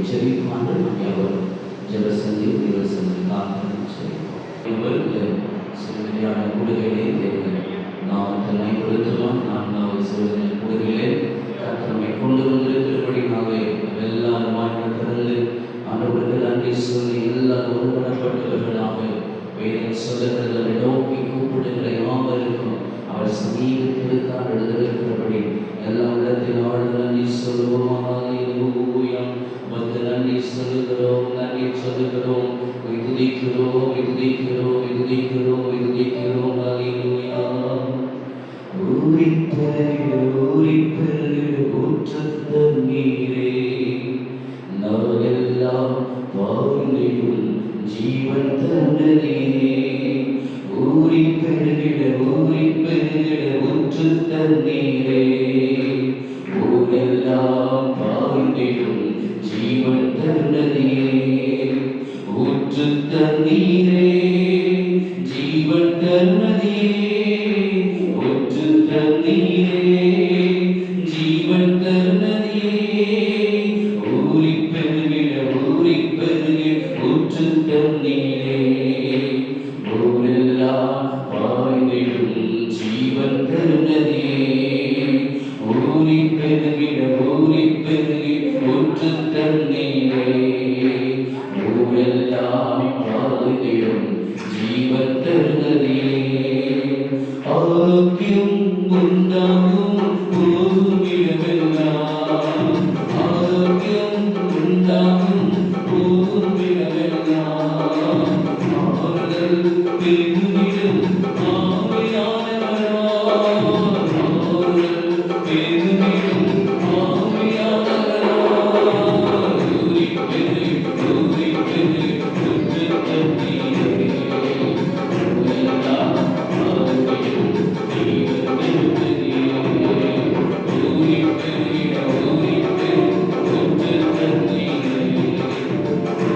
Jadi, துதிக்கிறோம். ஹல்லேலூயா. ஊறிப் பெருகிட ஊற்றுத் தண்ணீரே, நாளெல்லாம் வாழ்ந்திடும் ஜீவன் தந்ததே. ஊறிப் பெருகிட ஊற்றுத் தண்ணீரே, ஊரெல்லாம் வாழ்ந்திடும் ஜீவன் தந்ததே. ஊற்றுத் தண்ணீரே, ஜீவன் தந்ததே. ஊற்றுத் தண்ணீரே, ஜீவன் தந்ததே. ஊறிப் பெருகிட ஊற்றுத் தண்ணீரே, ஊரெல்லாம் வாழ்ந்திடும் ஜீவன் தந்ததே. ஊறிப் பெருகிட ஊற்றுத் தண்ணீரே, ஊரெல்லாம் வாழ்ந்திடும் ஜீவன் தந்ததே. ஆரோக்கியம் உண்டாகும் போகுமிடமெல்லாம், ஆரோக்கியம் உண்டாகும் போகுமிடமெல்லாம், ஆறுதல் பெருகிடும் ஆவியானவரா, ஆறுதல் பெருகிடும் ஆவியானவரா. ஊறிப் பெருகிட ஊற்றுத் தண்ணீரே, ஊரெல்லாம் வாழ்ந்திடும் ஜீவன் தந்ததே. ஊறிப் பெருகிட ஊற்றுத் தண்ணீரே,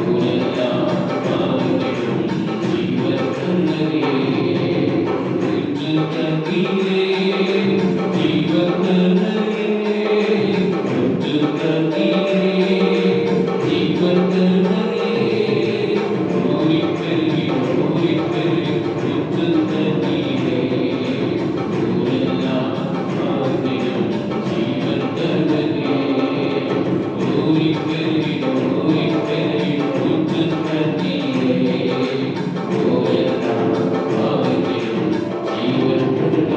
ஊரெல்லாம் வாழ்ந்திடும் ஜீவன் தந்ததே. ஊற்றுத் தண்ணீரே, ஜீவன் தந்ததே. ஊற்றுத் தண்ணீரே, ஜீவன் தந்ததே. ஊறிப் பெருகிட ஊற்றுத் தண்ணீரே, ஊரெல்லாம் வாழ்ந்திடும் ஜீவன் தந்ததே. ஊறிப் பெருகிட ஊற்றுத் தண்ணீரே, ஊரெல்லாம் வாழ்ந்திடும் ஜீவன் தந்ததே.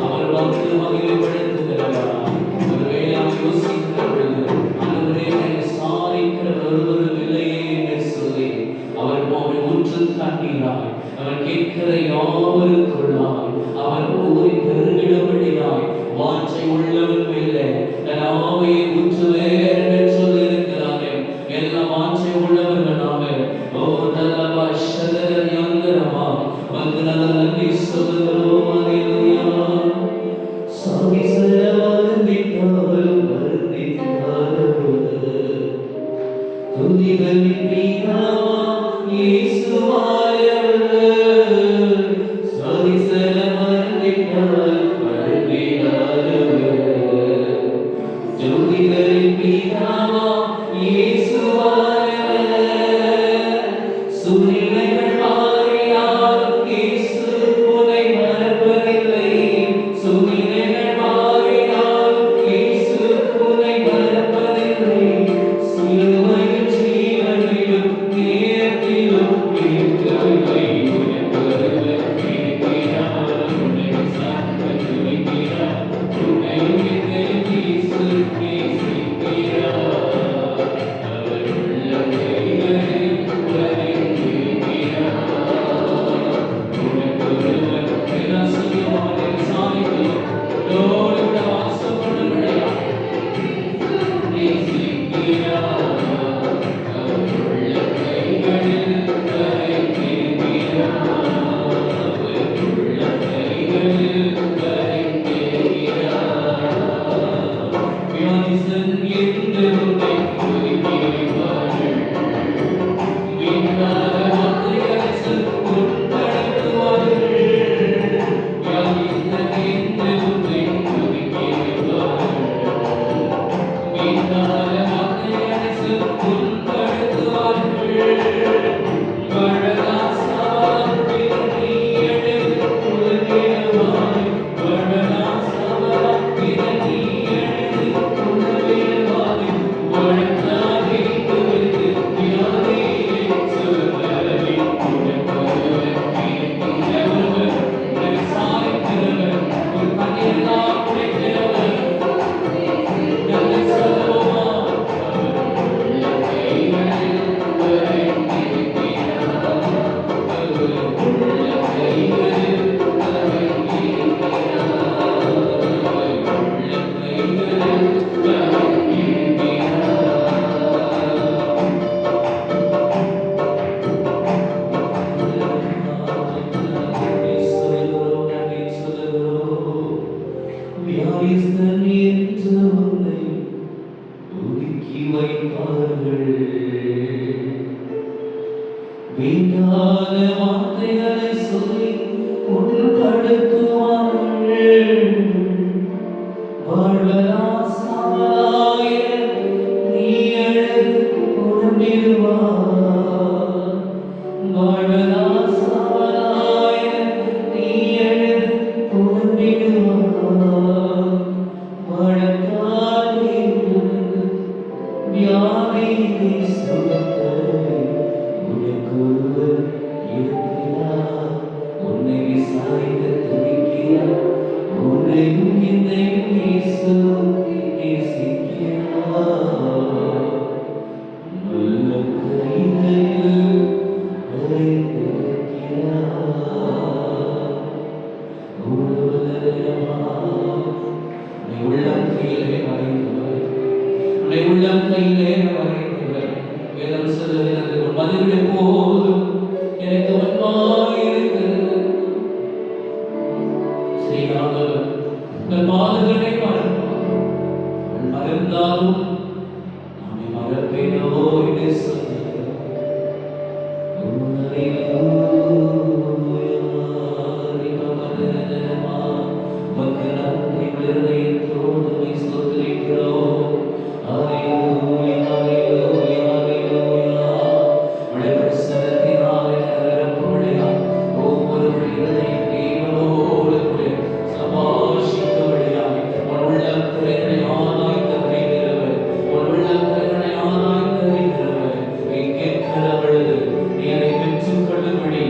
அவர் வந்து மகிழ்ப்படுத்துகிறவரா. ஒருவேளை அவர் யோசிக்கிற பொழுது, ஆண்டவரே என்னை விசாரிக்கிற ஒருவரும் இல்லையே என்று சொல்லி அவர் ஊற்றுத் தண்ணீராய், அவர் கேட்கிற யாவருக்குள்ளாய், அவர் ஊறி பெருகிடபடியாய் வாஞ்சை உள்ளவன் மேலே தன் ஆவியை ஊற்றுவேன் என்று சொல்லி இருக்கிறாரே. எல்லா வாஞ்சை உள்ளவர்களாக ஓ தலபா ஷதர் யங்கரமா வந்து நல்ல நன்றி சொல்லுகிறோம். ஹல்லேலூயா. சாமி சொல்ல வருந்திட்டாலும் வருந்திக்காதபோது, துதிகளின் பிதாவா இயேசுவாயவர். சாமி சொல்ல வருந்திட்டாலும் வருந்திக்காதபோது, துதிகளின் பிதாவா இயேசுவாயவர். சூழ்நிலைகள் மாறினாலும் இயேசு உன்னை மறப்பதில்லை. சூழ்நிலைகள் மாறினாலும் இயேசு உன்னை மறப்பதில்லை. சிலுவையில் ஜீவனிலும் நேரத்திலும் இருக்கவில்லை. உனக்கு ஒருவர் இருக்கிறார், உன்னை விசாரிக்க துடிக்கிறார். உன்னை என்னையும் இயேசு நேசிக்கிறார். அவர் உள்ளம் கைகளில் வரைந்திருக்கிறார். உனக்கு ஒருவர் பிரகாசமான சாய்ந்தோர் லோடு வாசப்படுகிறார். நேசிக்கிறார். அவர் உள்ளம் கைகளில் வரைந்திருக்கிறார். அவர் உள்ளம் கைகளில் வரைந்திருக்கிறார். வியாதிசன் என்று உன்னை துதிக்கிறார்கள். வீணாக வார்த்தைகளை உட்படுத்துவார்கள். வியாதிசன் என்று உன்னை துதிக்கிறார்கள். வீணாக வார்த்தைகளை உட்படுத்துவார்கள். வரலாசாரம் திரும்பி எழுந்து புலவிடுவாய். வரலாசாரம் திரும்பி எழுந்து புலவிடுவாய். உடைய உள்ளம் கையிலே வரைந்தவர் வேதம் சொல்லுகிறது உன் மதில் எப்போதும் எனக்கு முன்பாய் இருக்கிறது. செய்யாதவர் உங்கள் பாதங்களை மறப்பார். அவள் மறந்தாலும் நானே மறப்பேனோ என்று சொன்னார். நீரை பெற்றுக் கொள்ளும்படி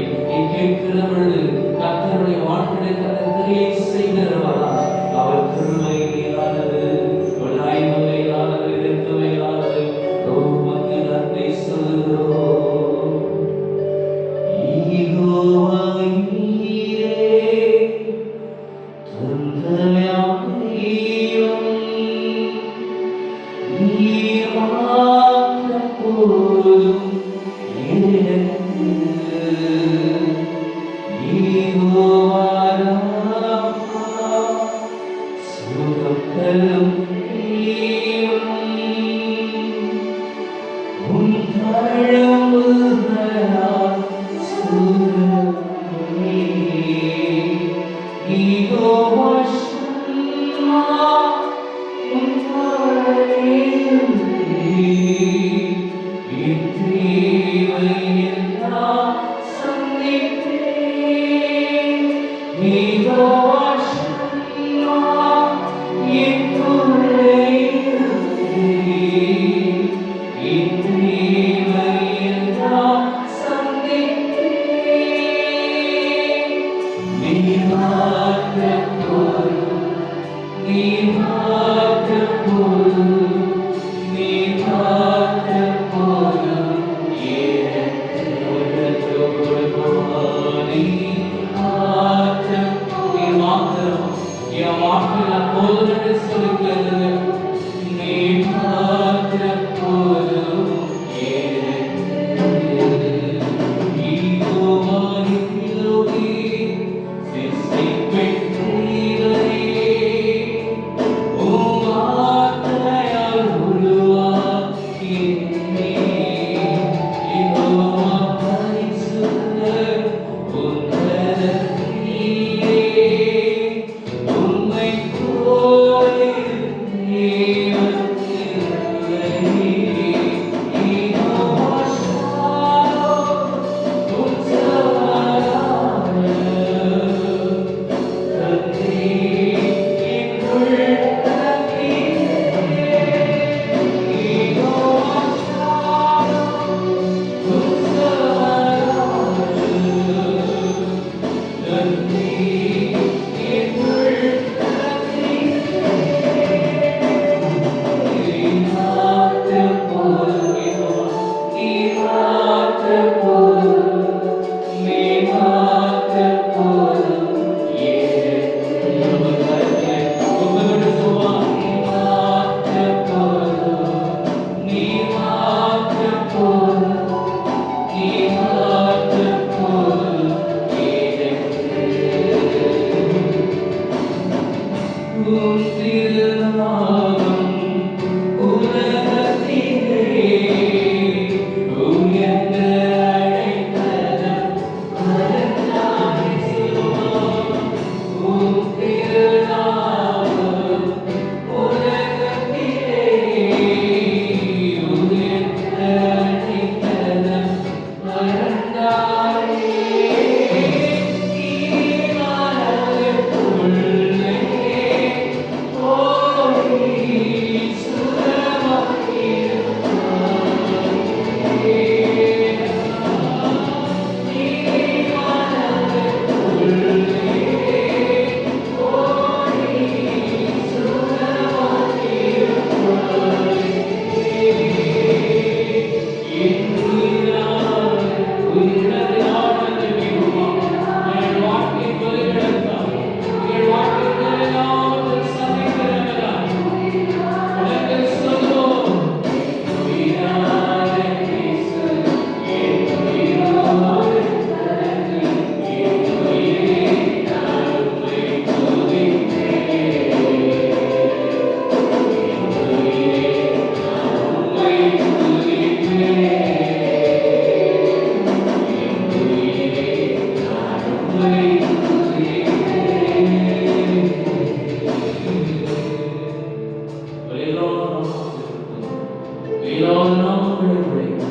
எல்லா நாமங்களை உடைத்து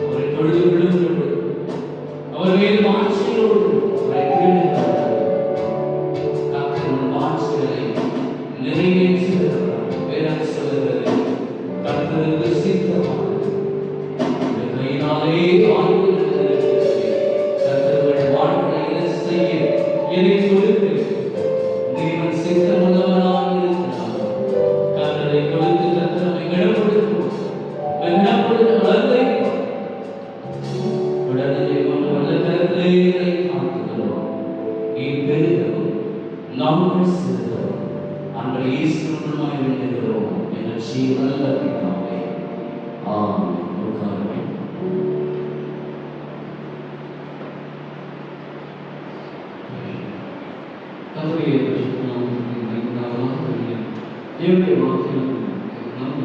அவரை தொழுது விழுந்து அவர் மேல் வாஞ்சையோடு அவரை தேடுகிறார்கள். கர்த்தர் வாஞ்சைகளை நிறைவேற்றுகிறார். வேதம் சொல்கிறது கர்த்தருக்கு சித்தமானது உங்கள் கையினாலே ஆய்வு நடந்திருக்கிறது. கர்த்தர்கள் வாழ்க்கையை செய்ய எதை கொடுத்து தேவன் சித்தமுள்ளவராக இருக்கிறார். கர்த்தரை கொடுத்து கர்த்தரை இடப்படுத்தும் வளர்ந்தை உடனே கொண்டு வந்த கருத்தை காத்துகிறோம். நீ பெருகவும் நாங்கள் சிறுகிறோம். அன்றை ஈஸ்வரமாய் வேண்டுகிறோம் என்ற சீவல்ல பிதாவே. ஆமென். தேவனுடைய வார்த்தைகள் நாம்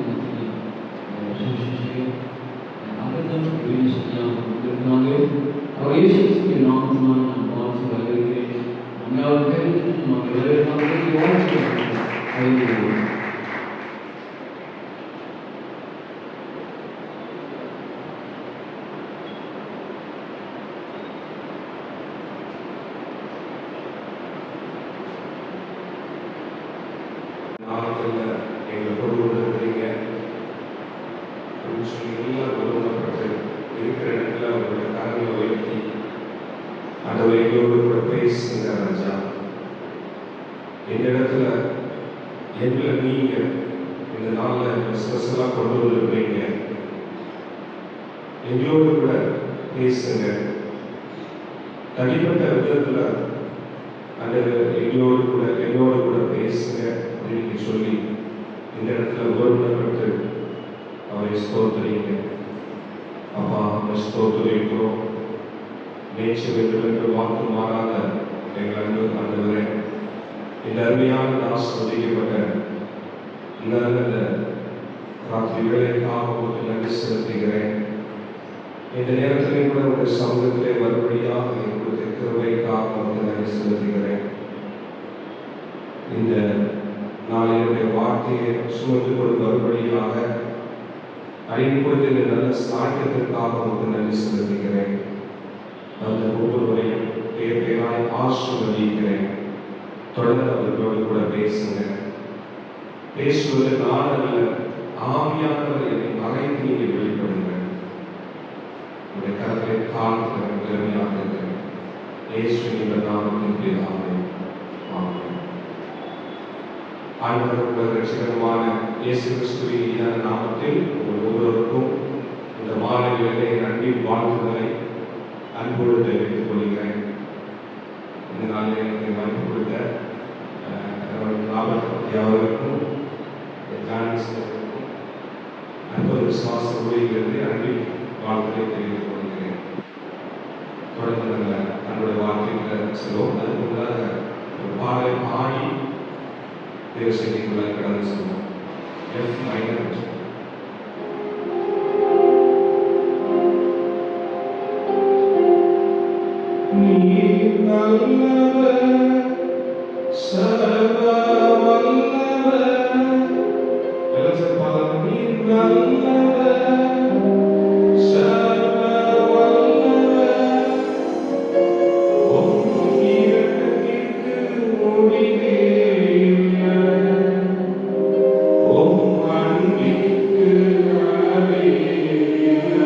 அபத்தம் வெளியே செய்யாமல் அவர் இயேசுவின் நாமத்தினால் நான் வாழ்த்து வருகிறேன். அங்காவது பேருக்கு நாம் வரவேற்காமல் வாழ்த்து வருகிறோம். எங்கள் பொருள் இருக்கிறீங்க அப்படின்னு சொல்லி எல்லாம் ஒருமப்பட்டு இருக்கிற இடத்துல அவருடைய கரங்களை உயர்த்தி ஆண்டவர் எங்களோடு கூட பேசுங்க ராஜா. இந்த இடத்துல எங்களை நீங்க இந்த நாளில் ஸ்பெஷலாக கொண்டு வந்துருக்கிறீங்க. எங்களோடு கூட பேசுங்க. தனிப்பட்ட விதத்தில் ஆண்டவர் என்னோடு கூட பேசுங்க அப்படின்னு சொல்லி இந்த இடத்துல ஒருமனப்பட்டு அவரை ஸ்தோத்திரிங்க. அப்பா அவரை ஸ்தோத்திரிக்கிறோம். நேற்று வேண்டும் என்று வாக்கு மாறாத எங்கள் அன்பு ஆண்டவரே, இந்த அருமையான ஆசீர்வதிக்கப்பட்ட நல்ல ராத்திரி வேளைக்காக உங்களுக்கு நன்றி செலுத்துகிறேன். இந்த நேரத்திலே கூட உங்கள் சமூகத்திலே மறுபடியாக எங்களுக்கு கிருபைக்காக உங்களுக்கு நன்றி செலுத்துகிறேன். இந்த நாளினுடைய வார்த்தையை சுமந்து கொண்டு மறுபடியாக அறிந்து கொடுத்த இந்த நல்ல சாக்கியத்திற்காக உங்களுக்கு நன்றி செலுத்துகிறேன். அந்த ஒவ்வொருவரையும் பேராய் ஆசீர்வதிக்கிறேன். தொடர்ந்து அவர்களோடு கூட பேசுங்க. பேசுவது நான் அல்ல, ஆவியானவர் என்னை மறைத்து நீங்கள் வெளிப்படுங்க. உடைய கரத்தை காலத்தில் பெருமையாக இருக்கிறேன். இயேசுவின் நாமத்தின் பிதாவே. ஆமென். ஆண்டவருடைய ரட்சகருமான இயேசு கிறிஸ்துவின் நாமத்தில் உங்கள் ஒவ்வொருவருக்கும் இந்த மாலை வேளை அன்பின் வாழ்த்துக்களை அன்போடு தெரிவித்துக் கொள்கிறேன். இந்த நாளில் எனக்கு வாய்ப்பு கொடுத்த ராபர்ட் அவர்களுக்கும் அன்பது விசுவாச ஊழியர்களுக்கு அன்பின் வாழ்த்துக்களை தெரிவித்துக் கொள்கிறேன். தொடர்ந்து நாங்கள் தன்னுடைய வாழ்க்கையில் செல்வோம். அதுக்கு முன்னாக ஒரு பாடலை பாடி தேவ செய்திக்குள்ள கடந்து செல்வோம். F minor. நீர் நல்லவர், சர்வ வல்லவர். எல்லாம் சேர்ப்பாங்க. நீர் நல்லவர், சர்வ வல்லவர். உம் இரக்கத்திற்கு முடிவே இல்லை. உம் அன்பிற்கு அளவே இல்லை.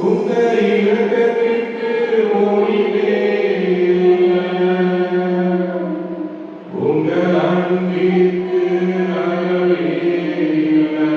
உங்கள் இரக்கத்திற்கு முடிவே இல்லை. உங்கள் அன்பிற்கு அளவே இல்லை.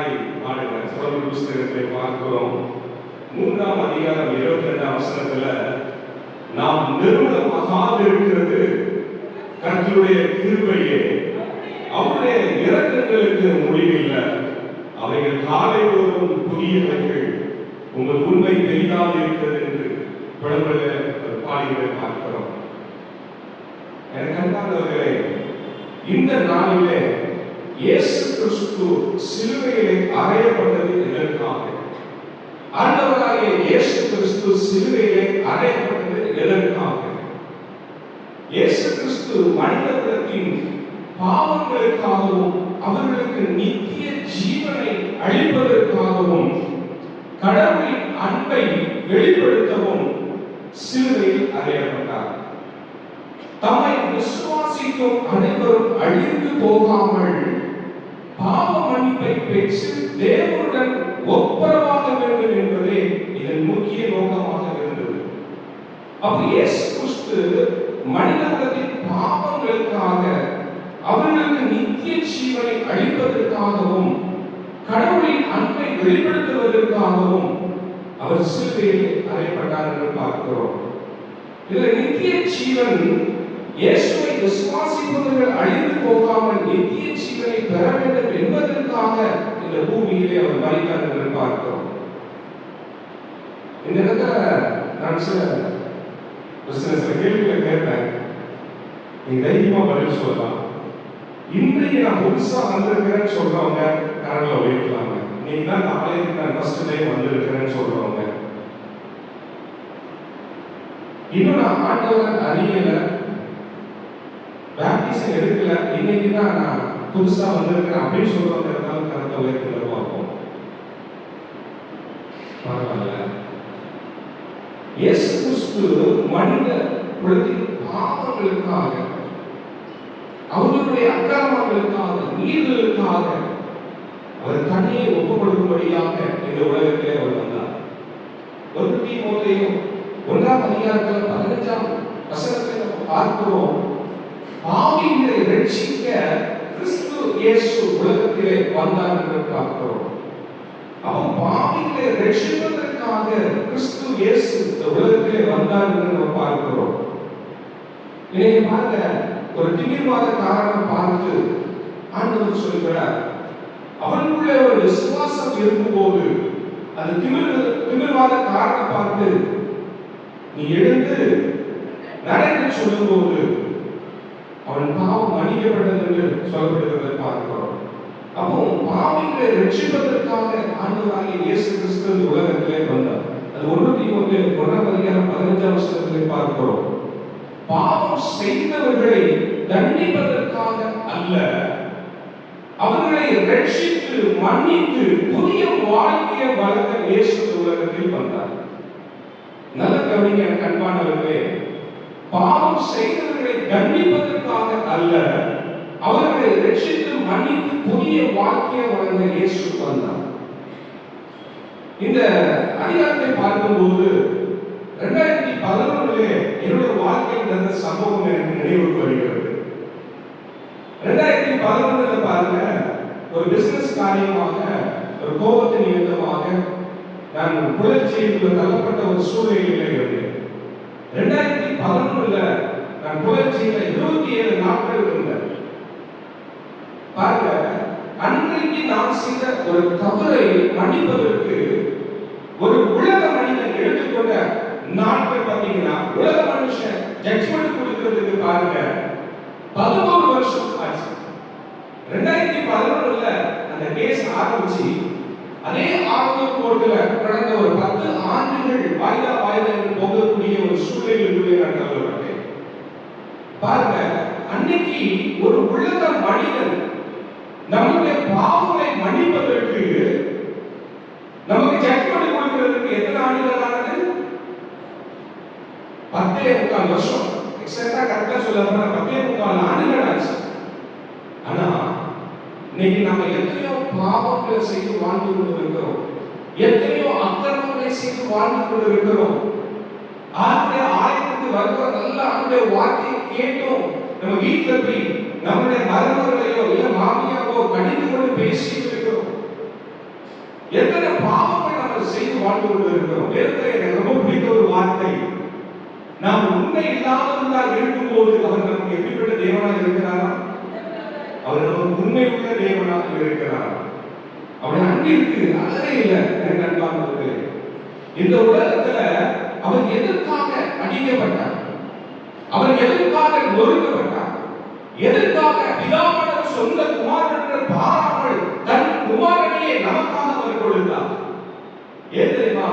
அழகாய் பாடுகிறார். சோதனை புஸ்தகத்தை பார்க்கிறோம். 3ஆம் அதிகாரம் 22ஆம் வசனத்துல, நாம் நிர்மூலமாகாது இருக்கிறது கர்த்தருடைய கிருபையே, அவருடைய இரக்கங்களுக்கு முடிவில்லை, அவைகள் காலைதோறும் புதியவைகள், உங்கள் உண்மை பெரிதாக இருக்கிறது என்று விளம்பர பாடிகளை பார்க்கிறோம். எனக்கு அன்பானவர்களே, இந்த நாளிலே இயேசு கிறிஸ்து சிலுவையிலே அறையப்பட்டது எதற்காக? ஆண்டவராகிய இயேசு கிறிஸ்து சிலுவையிலே அறையப்பட்டது எதற்காக? இயேசு கிறிஸ்து மனிதகுலத்தின் பாவங்களுக்காகவும் அவர்களுக்கு நித்திய ஜீவனை அளிப்பதற்காகவும் கடவுளின் அன்பை வெளிப்படுத்தவும் சிலுவையில் அறையப்பட்டார். தம்மை விசுவாசிக்கும் அனைவரும் அழிந்து போகாமல் பாவ மன்னிப்பை பெற்று தேவனுடன் ஒப்புரவாக வேண்டும் என்பதே இதன் முக்கிய நோக்கமாக இருந்தது. அப்ப இயேசு கிறிஸ்து மனிதகுலத்தின் பாவங்களுக்காக அவர்களுக்கு நித்திய ஜீவனை அளிப்பதற்காகவும் கடவுளின் அன்பை வெளிப்படுத்துவதற்காகவும் அவர் சிலுவையில் அறையப்பட்டார் என்று பார்க்கிறோம். இதில் நித்திய ஜீவன், இயேசுவை விசுவாசிப்பவர்கள் அழிந்து போகாமல் நித்திய ஜீவனை பெற வேண்டும் என்பதற்காக இந்த பூமியிலே அவர் மரித்தார் என்று பார்க்கிறோம். இந்த இடத்துல நான் சில கேள்விகளை கேட்பேன், நீங்க தைரியமா பதில் சொல்லலாம். இன்றைக்கு நான் புதுசா வந்திருக்கிறேன்னு சொல்றவங்க கரங்களை உயர்த்தலாங்க. நீங்க தான் நாளைக்கு நான் ஃபர்ஸ்ட் டைம் வந்திருக்கிறேன்னு சொல்றவங்க, இன்னும் நான் ஆண்டவரை அறியல, பேப்டிசம் எடுக்கல, இன்னைக்கு தான் நான் புதுசா வந்திருக்கிறேன் அப்படின்னு சொல்றவங்க இருந்தாலும் கரத்தை உயர்த்தி பார்ப்போம். பரவாயில்ல. இயேசு கிறிஸ்து மனித குலத்தின் பாவங்களுக்காக, அவர்களுடைய அக்கிரமங்களுக்காக, நீர்களுக்காக அவர் தன்னையை ஒப்புக் கொடுக்கும்படியாக இந்த உலகத்திலே அவர் வந்தார். 1 தீமோத்தேயு 1ஆம் அதிகாரத்தில் 15ஆம் வசனத்தில் நம்ம பார்க்கிறோம், பாவிகளை ரட்சிக்க கிறிஸ்து இயேசு உலகத்திலே வந்தார் என்று பார்க்கிறோம். அப்போ பாவிகளை ரட்சிப்பதற்காக கிறிஸ்து இயேசு இந்த உலகத்திலே வந்தார் என்று நம்ம பார்க்கிறோம். இன்னைக்கு பாருங்க, ஒரு திமிர்வாத காரணம் பார்த்து ஆண்டவர் சொல்கிறார், அவனுக்குள்ளே ஒரு விசுவாசம் இருக்கும்போது அது திமிர்வாத காரணம் பார்த்து நீ எழுந்து நடந்து சொல்லும்போது அவன் பாவம் மன்னிக்கப்பட்டது என்று சொல்லப்படுகிறதை பார்க்கிறோம். அப்போ பாவிகளை ரட்சிப்பதற்காக ஆண்டவராகிய இயேசு கிறிஸ்து உலகத்திலே வந்தார். அது 1 தீமோத்தேயு 1ஆம் அதிகாரம் 15ஆம் வசனத்திலே பார்க்கிறோம். பாவம் செய்தவர்களை தண்டிப்பதற்காக அல்ல, அவர்களை ரட்சித்து மன்னித்து புதிய வாழ்க்கையை வளர்க்க இயேசு உலகத்தில் வந்தார். நல்ல கவனிங்க அன்பானவர்களே, பாவம் செய்தவர்களை தண்டிப்பதற்காக அல்ல, அவர்களை ரட்சித்து மன்னித்து புதிய வாழ்க்கையை வளர்க்க இயேசு வந்தார். இந்த அதிகாரத்தை பார்க்கும்போது 2011 என்னுடைய வாழ்க்கையில் நடந்த சம்பவம் எனக்கு நினைவுக்கு வருகிறது. 2011 பாருங்க, ஒரு பிசினஸ் காரியமாக ஒரு கோபத்தின் நிமித்தமாக நான் புலர்ச்சியில் தள்ளப்பட்ட ஒரு சூழ்நிலையில் இருந்தேன். 2011 நான் புலர்ச்சியில் 27 நாட்கள் இருந்தேன். பாருங்க, அன்றைக்கு நான் செய்த ஒரு தவறை மன்னிப்பதற்கு ஒரு உலக மனிதன் எடுத்துக்கொண்ட நாட்கள் பார்த்தீங்கன்னா, உலக மனுஷன் ஜட்ஜ்மெண்ட் கொடுக்கிறதுக்கு பாருங்க 11 வருஷம் ஆச்சு. 2011 அந்த கேஸ் ஆரம்பிச்சு அதே ஆர்டர் கோர்ட்ல கடந்த ஒரு 10 ஆண்டுகள் வாய்தா போகக்கூடிய ஒரு சூழ்நிலையில் நான் தள்ளப்பட்டேன். பாருங்க, அன்னைக்கு ஒரு உலக மனிதன் நம்முடைய பாவங்களை மன்னிப்பதற்கு நமக்கு ஜட்ஜ்மெண்ட் கொடுக்கிறதுக்கு எத்தனை ஆண்டுகள் ஆனது? 10.25 வருஷம். எக்ஸாக்ட்டா கரெக்டா சொல்லணும்னா 10.25 ஆண்டுகள் ஆச்சு. ஆனா இன்னைக்கு நாம எத்தனையோ பாவங்களை செய்து வாழ்ந்து கொண்டிருக்கிறோம், எத்தனையோ அக்கிரமங்களை செய்து வாழ்ந்து கொண்டிருக்கிறோம். ஆண்டுடைய ஆலயத்துக்கு வருகிற நல்ல ஆண்டுடைய வார்த்தையை கேட்டோம், நம்ம வீட்டில் போய் நம்முடைய மருமகளையோ இல்ல மாமியாவோ கடிந்து கொண்டு பேசிட்டு இருக்கிறோம். வாழ்ந்து கொண்டு இருக்கிறோம். வேதத்தில் எனக்கு ரொம்ப பிடித்த ஒரு வார்த்தை, நாம் உண்மை இல்லாதவர்களாக இருக்கும்போது அவர் நமக்கு எப்படிப்பட்ட தேவனாக இருக்கிறாரா? அவர் நமக்கு உண்மை உள்ள தேவனாக இருக்கிறார். அவருடைய அன்பிற்கு அளவே இல்லை. எனக்கு அன்பானவர்களே, இந்த உலகத்துல அவர் எதற்காக அடிக்கப்பட்டார்? அவர் எதற்காக நொறுக்கப்பட்டார்? எதற்காக பிதாவானவர் சொந்த குமாரன் பாராமல் தன் குமாரனையே நமக்காக அவர் கொடுத்தார்? ஏன் தெரியுமா?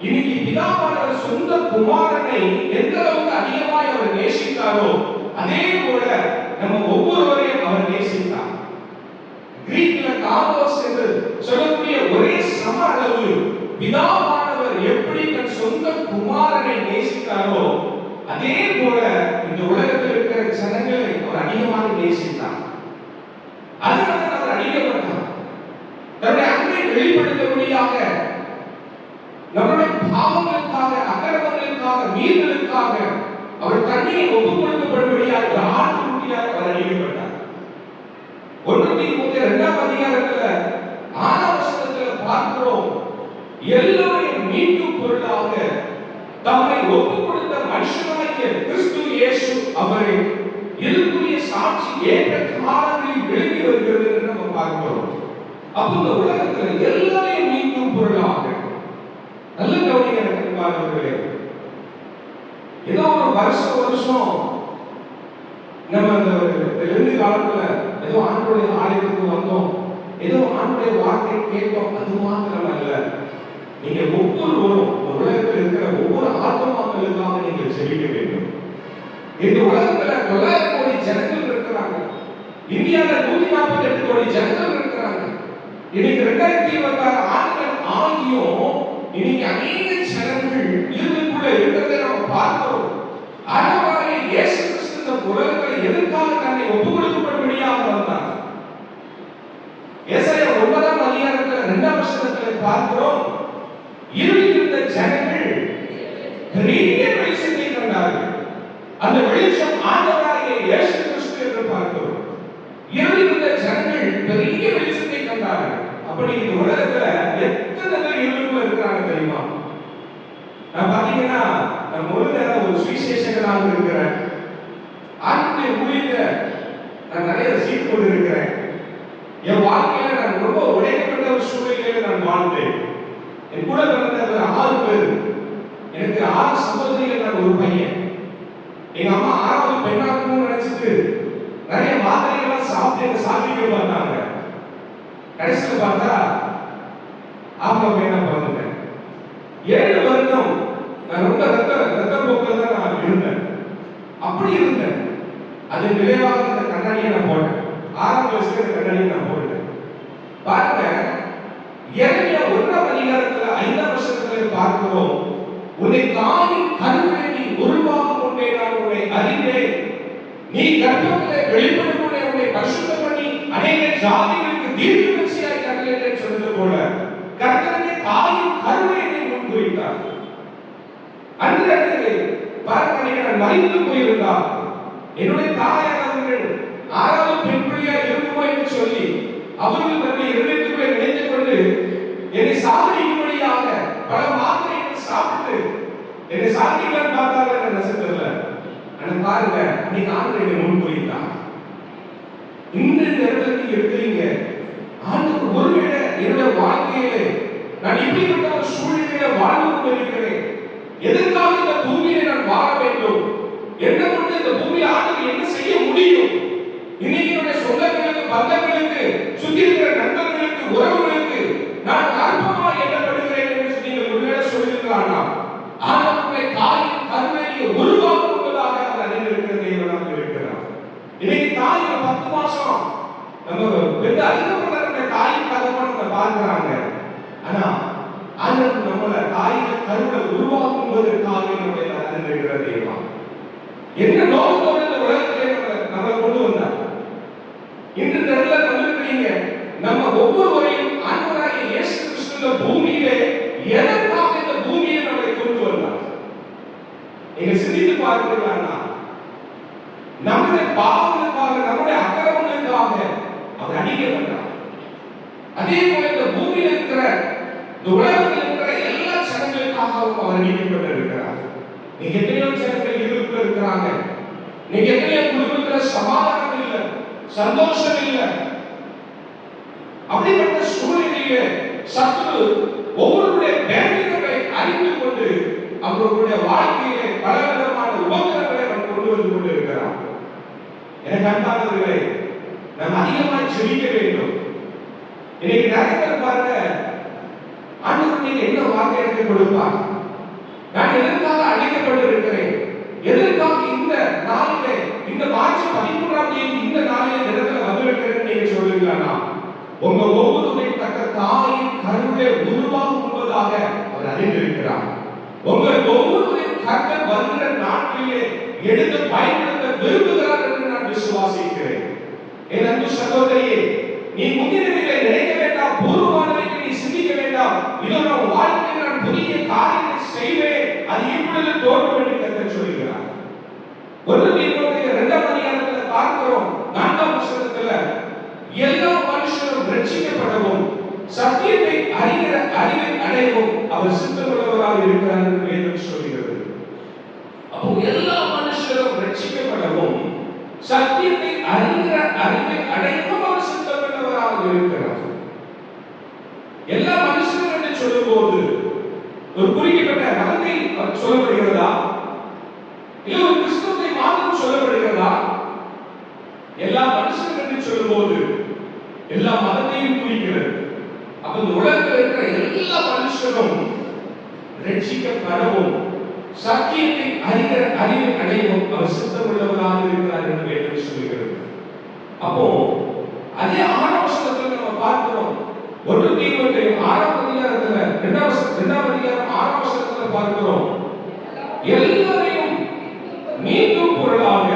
இன்னைக்கு பிதாவானவர் சொந்த குமாரனை எந்த அளவுக்கு அதிகமாய் அவர் நேசித்தாரோ அதே போல நம்ம ஒவ்வொருவரையும் அவர் நேசித்தார். கிரீக்ல காதோஸ் என்று சொல்லக்கூடிய ஒரே சம அளவு பிதாவானவர் எப்படி தன் சொந்த குமாரனை நேசித்தாரோ அதே போல இந்த உலகத்தில் இருக்கிற ஜனங்களை அவர் அதிகமாக நேசித்தார். அதனால அவர் அடிக்கப்பட்டார். தன்னுடைய அன்பை வெளிப்படுத்தும்படியாக நம்முடைய பாவங்களுக்காக, அக்கிரமங்களுக்காக, மீறலுக்காக அவர் தன்னையை ஒப்புக் கொடுக்கப்படும்படியாக ஒரு ஆட்டுக்குட்டியாக அவர் அடிக்கப்பட்டார். 1 தீமோத்தேயு 2ஆம் அதிகாரத்துல 6ஆம் வசனத்துல பார்க்கிறோம், எல்லோரையும் மீட்கும் பொருளாக தம்மை ஒப்புக் கொடுத்த மனுஷனாகிய கிறிஸ்து இயேசு அவரை இதுக்குரிய சாட்சி ஏற்ற காலங்களில் விளங்கி வருகிறது என்று நம்ம பார்க்கிறோம். அப்போ இந்த உலகத்துல எல்லாரையும் மீட்கும் பொருளாக நல்ல கவனிங்க அன்பானவர்களே. ஏதோ ஒரு வருஷம் நம்ம அந்த 2 காலத்துல ஏதோ ஆண்டவருடைய ஆலயத்துக்கு வந்தோம், ஏதோ ஆண்டவருடைய வார்த்தை கேட்டோம், அது மாத்திரம் அல்ல. நீங்க ஒவ்வொருவரும் உலகத்தில் இருக்கிற ஒவ்வொரு ஆத்மாக்களுக்காக நீங்கள் செபிக்க வேண்டும். இந்த உலகத்துல 900 கோடி ஜனங்கள் இருக்கிறாங்க. இந்தியாவில் 148 கோடி ஜனங்கள் இருக்கிறாங்க. இன்னைக்கு 2026 ஆண்டுகள் ஆகியும் இன்னைக்கு அநேக ஜனங்கள் இருளுக்குள்ள இருக்கிறதை நம்ம பார்க்கிறோம். ஆண்டவராகிய இயேசு கிறிஸ்து இந்த உலகத்தில் எதற்காக தன்னை ஒப்புக் கொடுக்கப்படும்படியாக வந்தார்? ஏசாயா 9ஆம் அதிகாரத்துல 2ஆம் வசனத்துல பார்க்கிறோம், இருளில் இருந்த ஜனங்கள் பெரிய வெளிச்சத்தை கண்டார்கள். அந்த வெளிச்சம் ஆண்டவராகிய இயேசு கிறிஸ்து என்று பார்க்கிறோம். இருளில் இருந்த ஜனங்கள் பெரிய வெளிச்சத்தை கண்டார்கள். அப்படி இந்த உலகத்துல எத்தனை பேர் இருளுக்குள்ள இருக்கிறாங்க தெரியுமா? நான் பாத்தீங்கன்னா நான் ஒரு நேரம் ஒரு சுவிசேஷகனாக இருக்கிறேன். ஆண்டுடைய ஊழியத்துல நான் நிறைய சீட் கொண்டு இருக்கிறேன். என் வாழ்க்கையில நான் ரொம்ப உடைக்கப்பட்ட ஒரு சூழ்நிலையில நான் வாழ்ந்தேன். என் கூட பிறந்த 6 பேர், எனக்கு 6 சகோதரிகள், நான் ஒரு பையன். எங்க அம்மா 6வது பெண்ணாகணும்னு நினைச்சிட்டு நிறைய மாத்திரைகள்லாம் சாப்பிட்டு சாப்பிட்டு பார்த்தாங்க. கடைசியில் பார்த்தா ஆமா பையனா பிறந்துட்டேன். 7 வருடம் நான் ரொம்ப ரத்த போக்கில் தான் நான் இருந்தேன். அப்படி இருந்தேன். அதன் விளைவாக இந்த கண்ணாடியை நான் போட்டேன். 6ஆம் வயசுல இந்த கண்ணாடியை நான் போட்டேன். பாருங்க, எரேமியா 1ஆம் அதிகாரத்துல 5ஆம் வசனத்துல பார்க்கிறோம், உன்னை தாயின் கருவிலே நீ உருவாகும் முன்னே நான் உன்னை அறிந்தேன். நீ கர்ப்பத்திலே வெளிப்படும் முன்னே உன்னை பரிசுத்தம் பண்ணி அநேக ஜாதிகளுக்கு தீர்க்கதரிசியாய் கட்டளையிட்டேன் சொன்னது போல கர்த்தருடைய தாயின் கருவிலே நீ முன்குறித்தார். அன்று பாருங்க, நான் மறித்து போயிருந்தார் என்னுடைய தாயானவர்கள் 6வது பெண் பிள்ளையா இருக்குமோ என்று சொல்லி அவர்கள் தன்னை இருதயத்துக்குள்ளே நினைத்துக் கொண்டு என்னை சாகடிக்கும்படியாக பல மாத்திரைகள் சாப்பிட்டு என்னை சாகடிக்கலாம் பார்த்தாங்க. என்ன நசத்துல ஆனா பாருங்க, அன்னைக்கு ஆண்டு என்னை முன்குறித்தார். இந்த இடத்துல நீங்க இருக்கிறீங்க. ஆண்டுக்கு ஒருவேளை என்னுடைய வாழ்க்கையிலே நான் இப்படிப்பட்ட ஒரு சூழ்நிலையில வாழ்ந்து கொண்டிருக்கிறேன். எதற்காக இந்த பூமியில நான் வாழ வேண்டும்? என்ன கொண்டு இந்த பூமியில ஆண்டு என்ன செய்ய முடியும்? இன்னைக்கு என்னுடைய சொந்தங்களுக்கு, பந்தங்களுக்கு, சுற்றி இருக்கிற நண்பர்களுக்கு, உறவுகளுக்கு நான் அற்பமா எண்ணப்படுகிறேன் என்று நீங்கள் ஒருவேளை சொல்லியிருக்கலாம்னா, ஆண்டவருடைய தாயின் கருவிலே உருவாக்கும் என்பதாக அவர் அறிந்திருக்கிற தேவனாக இருக்கிறார். இன்னைக்கு தாயில 10 மாசம் நம்ம பெரிய அதிகமான தாயின் தகவல் பார்க்கிறாங்க. ஆனா ஆண்டவர் நம்மள தாயில கருவில உருவாக்குவதற்காக நம்முடைய அறிந்திருக்கிற தேவன் என்ன நோக்கத்தோடு இந்த உலகத்திலே நம்மளை கொண்டு வந்தார். இன்று நல்ல வந்திருக்கிறீங்க. நம்ம ஒவ்வொருவரையும் ஆண்டவராகிய இயேசு கிறிஸ்து இந்த பூமியிலே எதற்காக இந்த பூமியை நம்மளை கொண்டு வந்தார்? நீங்க சிந்தித்து பார்க்கிறீங்களா? நம்முடைய பாவங்களுக்காக, நம்முடைய அக்கிரமங்களுக்காக அவர் அடிக்கப்பட்டார். அதே போல இந்த பூமியில் இருக்கிற, இந்த உலகத்தில் இருக்கிற மனுஷர்களுக்காகவும் அவர் அடிக்கப்பட்டிருக்கிறார். நீங்க எத்தனையோ ஜனங்கள் இருளுக்குள்ள இருக்கிறாங்க. நீங்க எத்தனையோ குடும்பத்துல சமாதானம் இல்ல, சந்தோஷம் இல்ல. அப்படிப்பட்ட சூழ்நிலையிலே சத்துரு ஒவ்வொருடைய பலவீனங்களை அறிந்து கொண்டு அவர்களுடைய வாழ்க்கையிலே பலவிதமான உபத்திரங்களை அவன் கொண்டு வந்து கொண்டிருக்கிறான். எனக்கு அன்பானவர்களே, நாம் அதிகமாக ஜெபிக்க வேண்டும். இன்னைக்கு நிறைய பேர் பாருங்க, ஆண்டவர் நீங்க என்ன வார்த்தை எனக்கு கொடுப்பார், நான் எதற்காக அழைக்கப்பட்டிருக்கிறேன், எதற்காக இந்த நாளிலே இந்த மார்ச் 13ஆம் தேதி இந்த நாளிலே இடத்துல வந்திருக்கிறேன் நீங்க சொல்லுவீங்களா? உங்க ஒவ்வொருவரையும் தக்க தாயின் கருவிலே உருவாகும் முன்பதாக அவர் அறிந்திருக்கிறார். உங்கள் ஒவ்வொருவரையும் கர்த்தர் வருகிற நாட்களிலே எடுத்து பயன்படுத்த விரும்புகிறார் என்று நான் விசுவாசிக்கிறேன். என் அன்பு சகோதரியே, நீ முன்னிலையை நினைக்க வேண்டாம், பூர்வமானவைகளை நீ சிந்திக்க வேண்டாம். இதோ நான் வாழ்க்கையில் நான் புதிய காரியங்களை செய்வேன், அது இப்பொழுது தோன்றும் என்று கர்த்தர் சொல்கிறார். 1 தீமோத்தேயு 2ஆம் அதிகாரத்தில் பார்க்கிறோம், 4ஆம் வசனத்தில் எல்லா மனுஷரும் ரட்சிக்கப்படவும் சத்தியத்தை அறிகிற அறிவை அடையவும் அவர் சித்தமுள்ளவராக இருக்கிறார் என்று வேதம் சொல்கிறது. அப்போ எல்லா மனுஷரும் ரட்சிக்கப்படவும் சத்தியத்தை அறிகிற அறிவை அடையவும் அவர் சித்தமுள்ளவராக இருக்கிறார். எல்லா மனுஷரும் என்று சொல்லும்போது ஒரு குறிப்பிட்ட மதத்தை சொல்லப்படுகிறதா, இல்லை ஒரு கிறிஸ்துவை மாத்திரம் சொல்லப்படுகிறதா? எல்லா மனுஷரும் என்று சொல்லும்போது எல்லா மதத்தையும் குறிக்கிறது. அப்ப இந்த உலகத்தில் இருக்கிற எல்லா மனுஷரும் ரட்சிக்கப்படவும் சத்தியத்தை அறிகிற அறிவை அடையவும் அவர் சித்தமுள்ளவராக இருக்கிறார் என்று வேதம் சொல்கிறது. அப்போ அதே 6ஆம் வசனத்தில் நம்ம பார்க்கிறோம், 1 தீமோத்தேயு 6ஆம் அதிகாரத்துல 2ஆம் அதிகாரம் 6ஆம் வசனத்துல பார்க்கிறோம், எல்லாரையும் மீட்கும் பொருளாக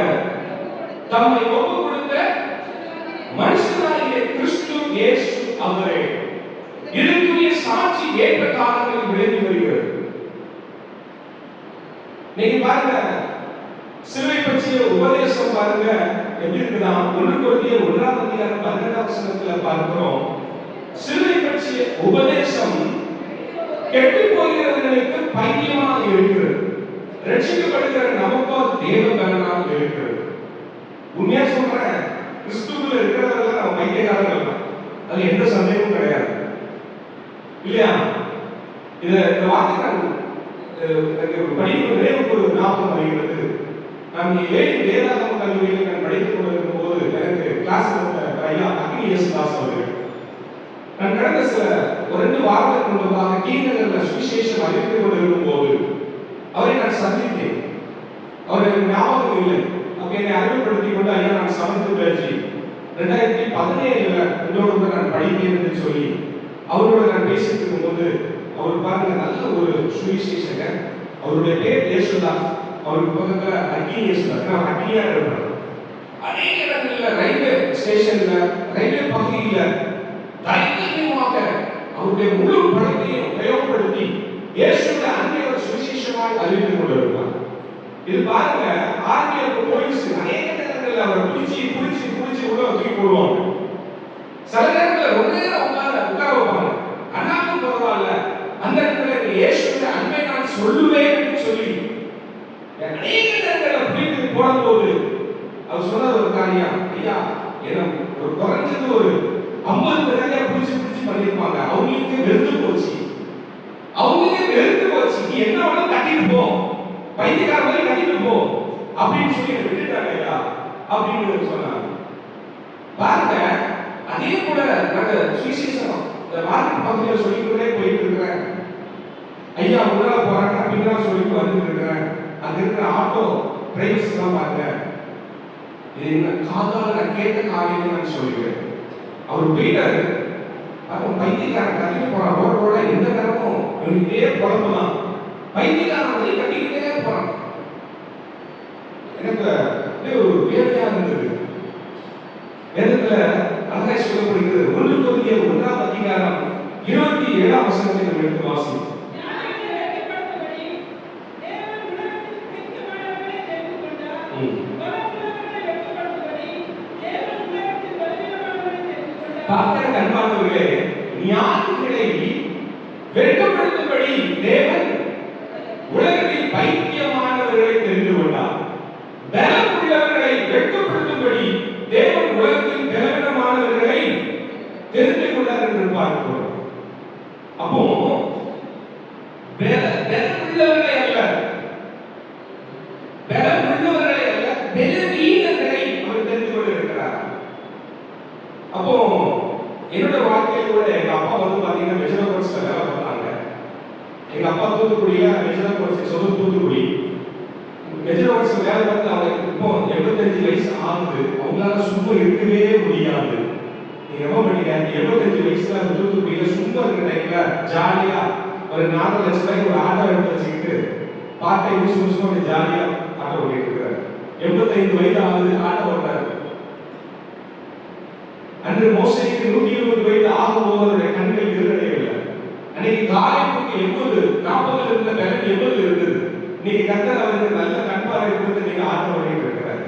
தம்மை ஒப்புக் கொடுத்த மனுஷனாகிய கிறிஸ்து இயேசு அவரே இதற்குரிய சாட்சி ஏற்ற காலங்களில் விளங்கி வருகிறது. நீங்க பாருங்க, சிலுவை பற்றிய உபதேசம் பாருங்க எப்படி இருக்குன்னா, 1 கொரிந்தியர் 1ஆம் அதிகாரம் 12ஆம் வசனத்துல பார்க்கிறோம், சிலுவை பற்றிய உபதேசம் கெட்டு போகிறவர்களுக்கு பைத்தியமாக இருக்கிறது, ரட்சிக்கப்படுகிற நமக்கோ தேவ பலனாக இருக்கிறது. உண்மையா சொல்றேன், கிறிஸ்துவுக்குள்ள இருக்கிறவர்கள் நம்ம பைத்தியக்காரர்கள் தான், அது எந்த சந்தேகமும் கிடையாது இல்லையா? இந்த வார்த்தை நான் படிக்கும் நினைவுக்கு ஒரு ஞாபகம் வருகிறது. நான் வேதாகம கல்லூரியில் நான் படித்துக் கொண்டிருக்கும் போது எனக்கு கிளாஸ் ஐயா அக்னியஸ் கிளாஸ் வருகிறேன். நான் கடந்த சில 2 வாரத்துக்கு முன்பாக கீழ்நகர்ல சுவிசேஷம் அறிவித்துக் கொண்டிருக்கும் போது அவரை நான் சந்தித்தேன். அவருக்கு ஞாபகம் இல்லை. அப்ப என்னை அறிமுகப்படுத்திக் கொண்டு, ஐயா நான் சமத்து பேச்சு 2017 உங்களோட நான் படித்தேன் என்று சொல்லி அவரோட நான் பேசிட்டு இருக்கும்போது, அவர் பாருங்க நல்ல ஒரு சுவிசேஷகர், அவருடைய பேர் இயேசுதாஸ், அவருக்கு பக்கத்துல அக்னியேசுதாஸ், நான் அக்னியா இருப்பார். அநேக இடங்கள்ல ரயில்வே ஸ்டேஷன்ல ரயில்வே பகுதியில தைரியமாக அவருடைய முழு பணத்தையும் உபயோகப்படுத்தி இயேசுடைய அன்பை ஒரு சுவிசேஷமாய் அறிவித்துக் கொண்டிருப்பார். இது பாருங்க, ஆர்மியில போலீஸ் அநேக நேரங்கள்ல அவர் பிடிச்சி உள்ள தூக்கி போடுவாங்க. சில நேரங்கள்ல ரொம்ப நேரம் உட்கார வைப்பாங்க. ஆனாலும் பரவாயில்ல, அந்த இடத்துல இயேசுடைய அன்பை நான் சொல்லுவேன் என்று சொல்லி அநேக நேரங்கள்ல பிடித்து போடும்போது அவர் சொன்னது ஒரு காரியம், ஐயா எனக்கு ஒரு குறைஞ்சது ஒரு 50 பேரையா பிடிச்சி பண்ணிருப்பாங்க. அவங்களுக்கே வெறுத்து போச்சு, நீ என்ன வேணாலும் கட்டிட்டு போ, பைத்தியக்கார மாதிரி கட்டிட்டு போ அப்படின்னு சொல்லி விட்டுட்டாங்க ஐயா அப்படின்னு சொன்னாங்க. பாருங்க, அதே கூட நாங்க சுவிசேஷம் இந்த மார்க்கெட் பகுதியில் சொல்லிக்கொண்டே போயிட்டு இருக்கிறேன். ஐயா உள்ள போறாங்க அப்படின்னு சொல்லிட்டு வந்துட்டு இருக்கிறேன். அங்க இருக்கிற ஆட்டோ டிரைவர்ஸ் தான் பாருங்க, இது என்ன காதால நான் கேட்ட காரியத்தை நான் சொல்லிக்கிறேன். அவர் போயிட்டாரு, அவன் பைத்தியக்காரன் கட்டிட்டு போறான். ரோட எந்த நேரமும் இதே குழம்பு தான், பைத்தியக்காரன் வந்து கட்டிக்கிட்டே போறான். எனக்கு ஒரு வேதனையா இருந்தது. வேதத்துல அழகாய் சொல்லப்படுகிறது. 1 கொரிந்தியர் 1ஆம் அதிகாரம் 27ஆம் வசனத்தை நாம் எடுத்து வாசிப்போம். அன்பானவர்களே, ஞானிகளை வெட்கப்படுத்தும்படி தேவன் பைத்தியமானவர்களை தெரிந்து கொண்டார். பலம் உள்ளவர்களை வெட்கப்படுத்தும்படி தேவன் உலகத்தில் பலவீனமானவர்களை தெரிந்து கொண்டார் என்று பார்க்கிறோம். அப்போ பலம் உள்ளவர்களை அல்ல, பலவீனர்களை அவர் தெரிந்து கொண்டிருக்கிறார். அப்போ என்னோட வாழ்க்கையில் கூட எங்க அப்பா வந்து பாத்தீங்கன்னா மெஜரபோர்ட்ஸ்ல வேலை பார்த்தாங்க. எங்க அப்பா தூத்துக்குடியில மெஜரபோர்ட்ஸ் சொந்த தூத்துக்குடி மெஜரபோர்ட்ஸ்ல வேலை பார்த்து அவங்க இப்போ 75 வயசு ஆகுது. அவங்களால சும்மா இருக்கவே முடியாது. நீங்க என்ன பண்ணீங்க? 75 வயசுல தூத்துக்குடியில சும்மா இருக்கிற டைம்ல ஜாலியா ஒரு 4 லட்சம் ரூபாய்க்கு ஒரு ஆட்டோ எடுத்து வச்சுக்கிட்டு பாட்டை சும்மா ஜாலியா ஆட்டோ ஓட்டிட்டு இருக்காரு. 85 வயது ஆகுது, ஆட்டோ ஓட்டுறாரு. அன்று மோசேக்கு 120 வயது ஆகும்போது அவருடைய கண்கள் இருளடையவில்லை. அன்னைக்கு காலைக்கு 80 40 இருந்த பலன் 80 இருந்தது. இன்னைக்கு கர்த்தர் அவருக்கு நல்ல கண்பார்வை கொடுத்து நீங்க ஆட்டோ ஓட்டிட்டு இருக்கிறாரு.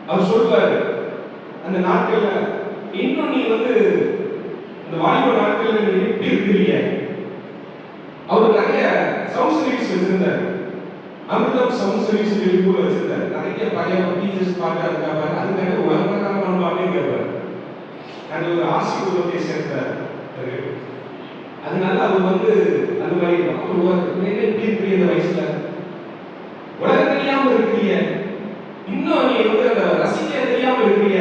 அவர் சொல்வாரு அந்த நாட்கள்ல இன்னும் நீ வந்து இந்த வாலிப நாட்கள்ல நீ எப்படி இருக்கிறீங்க? அவர் நிறைய சவுண்ட் சர்வீஸ் வச்சிருந்தாரு. அமிர்தம் சவுண்ட் சர்வீஸ் வெளியூர் வச்சிருந்தாரு. நிறைய பழைய டீச்சர்ஸ் பாட்டு இருக்காரு. அதுக்காக உலகக்காரமான பாட்டே கேட்பாரு. அது ஒரு ஆசி குடும்பத்தை சேர்ந்தார். அதனால அவர் வந்து அந்த மாதிரி எப்படி இருக்கிற இந்த வயசுல உலகம் தெரியாம இருக்கிறீங்க, இன்னும் நீ வந்து அந்த ரசிக்க தெரியாம இருக்கிறீங்க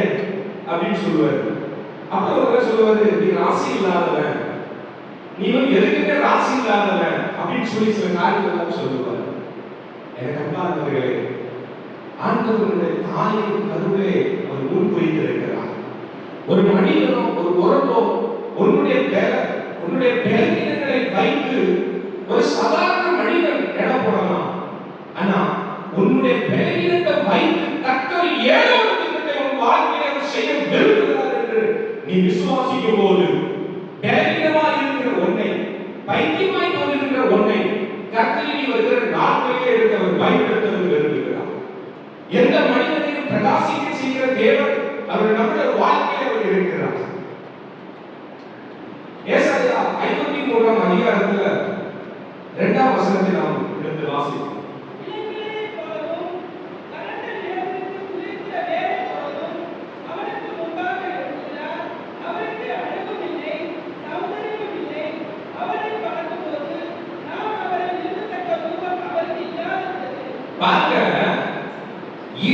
அப்படின்னு சொல்லுவாரு. அப்புறம் ஒரு சொல்லுவாரு, நீ ராசி இல்லாதவன், நீ வந்து எதுக்குமே ராசி இல்லாதவன் அப்படின்னு சொல்லி சில காரியங்கள் சொல்லுவார். எனக்கு அன்பானவர்களே, ஆண்டவருடைய தாயின் கருவிலே அவர் முன் வைத்திருக்கிறார். ஒரு மனிதனோ ஒரு உறவோ உன்னுடைய பலவீனங்களை வைத்து ஒரு சாதாரண மனிதன் எடை போடலாம். ஆனா உன்னுடைய பலவீனத்தை வைத்து கர்த்தர் ஏதோ ஒரு திட்டத்தை உன் வாழ்க்கையில் செய்ய விரும்புகிறார் என்று நீ விசுவாசிக்கும் போது பலவீனமாய் இருக்கிற ஒன்றை, பைத்தியமாய் தோன்றுகின்ற ஒன்றை கர்த்தர் நீ வருகிற நாட்களிலே எடுத்து அவர் பயன்படுத்த விரும்புகிறார். எந்த மனிதனையும் பிரகாசிக்க செய்கிற தேவன் அவர் நம்முடைய வாழ்க்கையில் அவர் இருக்கிறார். ஏசாயா 53ஆம் அதிகாரத்துல 2ஆம் வசனத்தை நாம் எடுத்து வாசிப்போம்.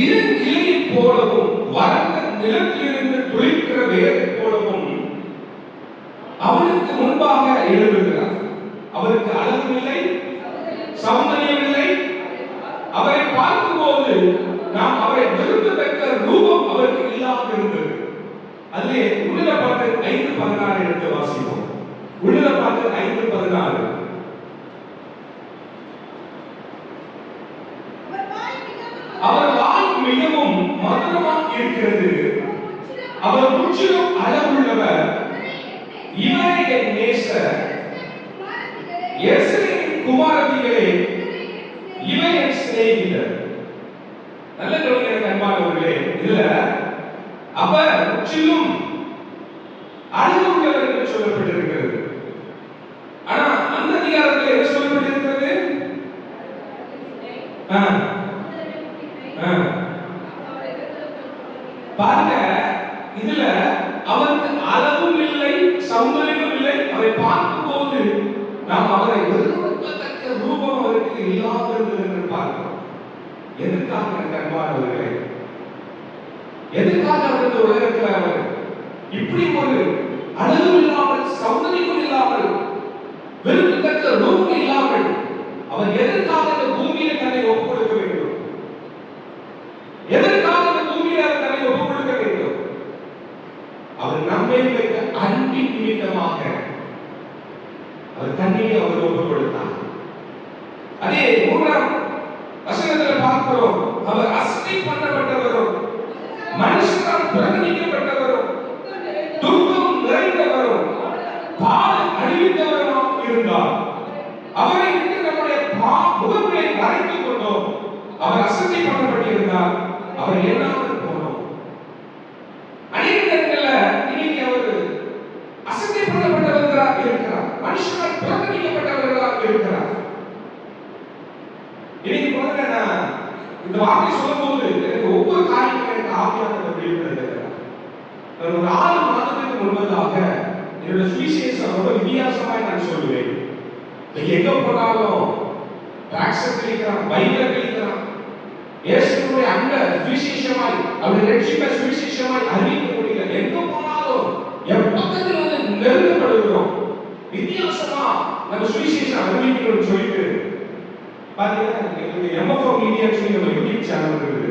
இளங்கிளை போலவும் வறண்ட நிலத்திலிருந்து துளிர்க்கிற வேரை போலவும் அவனுக்கு முன்பாக எழுதுகிறார். அவருக்கு அழகும் இல்லை, சௌந்தரியம் இல்லை. அவரை பார்க்கும்போது நாம் அவரை விரும்பத்தக்க ரூபம் அவருக்கு இல்லாமல் இருந்தது. அதிலே உள்ளத பாட்டு 5:16 எடுத்து வாசிப்போம். உள்ளத பாட்டு 5:16. அவர் வாய் மிகவும் மதுரமாக இருக்கிறது, அவர் முற்றிலும் அளவுள்ளவர், இவரே என் நேசர், எஸ்ரேலின் குமாரத்திகளே இவர் என் சிநேகிதர். நல்ல கவனிக்க அன்பானவர்களே, இதுல அவர் முற்றிலும் அளவுள்ளவர் என்று சொல்லப்பட்டிருக்கிறது. ஆனா அந்த அதிகாரத்தில் என்ன சொல்லப்பட்டிருக்கிறது? பாருங்க, இதுல அவருக்கு அளவும் இல்லை, சௌந்தரியமும் இல்லை. அவரை பார்க்கும் போது நாம் அவரை விரும்பத்தக்க ரூபம் அவருக்கு இல்லாதது என்று பார்க்கிறோம். எதுக்காக அன்பானவர்களே, எதுக்காக அவர் இந்த உலகத்தில் அவர் இப்படி ஒரு அளவும் இல்லாமல், சௌந்தரியமும் இல்லாமல், விரும்பத்தக்க ரூபம் இல்லாமல் அவர் எதற்காக இந்த பூமியில தன்னை ஒப்புக் கொடுக்க வேண்டும்? எதற்காக இந்த பூமியில அவர் தன்னை ஒப்புக் கொடுக்க வேண்டும்? அவர் நம்மை வைத்த அன்பின் நிமித்தமாக அவர் தன்னையே அவர் ஒப்புக் கொடுத்தார். அதே 3ஆம் வசனத்தில் பார்க்கிறோம், அவர் அசட்டை பண்ணப்பட்டவரும் மனுஷனால் புறக்கணிக்கப்பட்டவரும் துக்கம் நிறைந்தவரும் பால் அணிவித்தவரும் இருந்தார். அவரை விட்டு நம்முடைய முகங்களை மறைத்துக் கொண்டோம். அவர் அசட்டை பண்ணப்பட்டிருந்தார், அவர் எண்ணாமல் போனோம். அநேக நேரங்களில் இன்னைக்கு அவர் அசட்டை பண்ணப்பட்டவர்களாக இருக்கிறார், மனுஷனால் புறக்கணிக்கப்பட்டவர்களாக இருக்கிறார். இன்னைக்கு இந்த வார்த்தை சொல்லும்போது எனக்கு ஒவ்வொரு காரியமும் எனக்கு ஆவியானவர் வெளிப்படுத்துகிறார். ஒரு 6 மாதத்துக்கு முன்பதாக என்னோட சுவிசேஷம் ரொம்ப வித்தியாசமாய் நான் சொல்லுவேன். எங்க போனாலும் ட்ராக்ஸர் கிளிக்கிறான், பைபிளை கிளிக்கிறான், இயேசுவுடைய அன்பை சுவிசேஷமாய் அவருடைய ரட்சிப்பை சுவிசேஷமாய் அறிவிக்க முடியல. எங்க போனாலும் எப்பக்கத்தில் வந்து நெருங்கப்படுகிறோம். வித்தியாசமா நம்ம சுவிசேஷம் அறிவிக்கணும்னு சொல்லிட்டு பாத்தீங்கன்னா எங்களுக்கு MFM மீடியா சொல்லி நம்ம யூடியூப் சேனல் இருக்குது.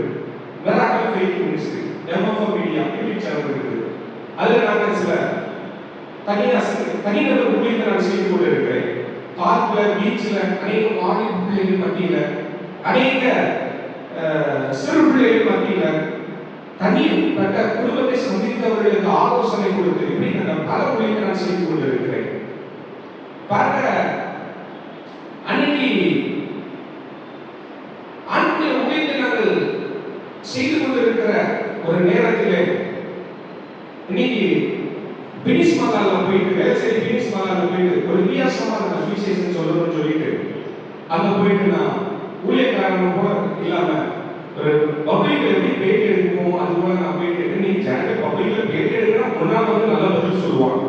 Miracle faith ministry MFM media YouTube channel இருக்குது. அதுல நாங்கள் சில தனிநபர் ஊழியத்தை நான் செய்து கொண்டு இருக்கிறேன். பார்க்ல, பீச்ல, அநேக வாலிப பிள்ளைகள் மத்தியில, அநேக சிறு பிள்ளைகள் மத்தியில, தனிப்பட்ட குடும்பத்தை சந்தித்தவர்களுக்கு ஆலோசனை கொடுத்து இப்படி நான் பல ஊழியத்தை நான் செய்து கொண்டு இருக்கிறேன். பாருங்க, அன்னைக்கு ஆண்கள் ஊழியத்தை நாங்கள் செய்து கொண்டிருக்கிற ஒரு நேரத்திலே இன்னைக்கு பினிஸ் மகால்ல போயிட்டு வேலைசேரி பினிஸ் மகால்ல போயிட்டு ஒரு வித்தியாசமான சுவிசேஷம் சொல்லணும்னு சொல்லிட்டு அங்க போயிட்டு நான் ஊழியக்காரன் போல இல்லாம ஒரு பப்ளிக்ல எப்படி பேட்டி எடுப்போம் அது போல நான் போயிட்டு இன்னைக்கு ஜனங்க பப்ளிக்ல பேட்டி எடுக்கிறா முன்னாடி வந்து நல்ல பதில் சொல்லுவாங்க.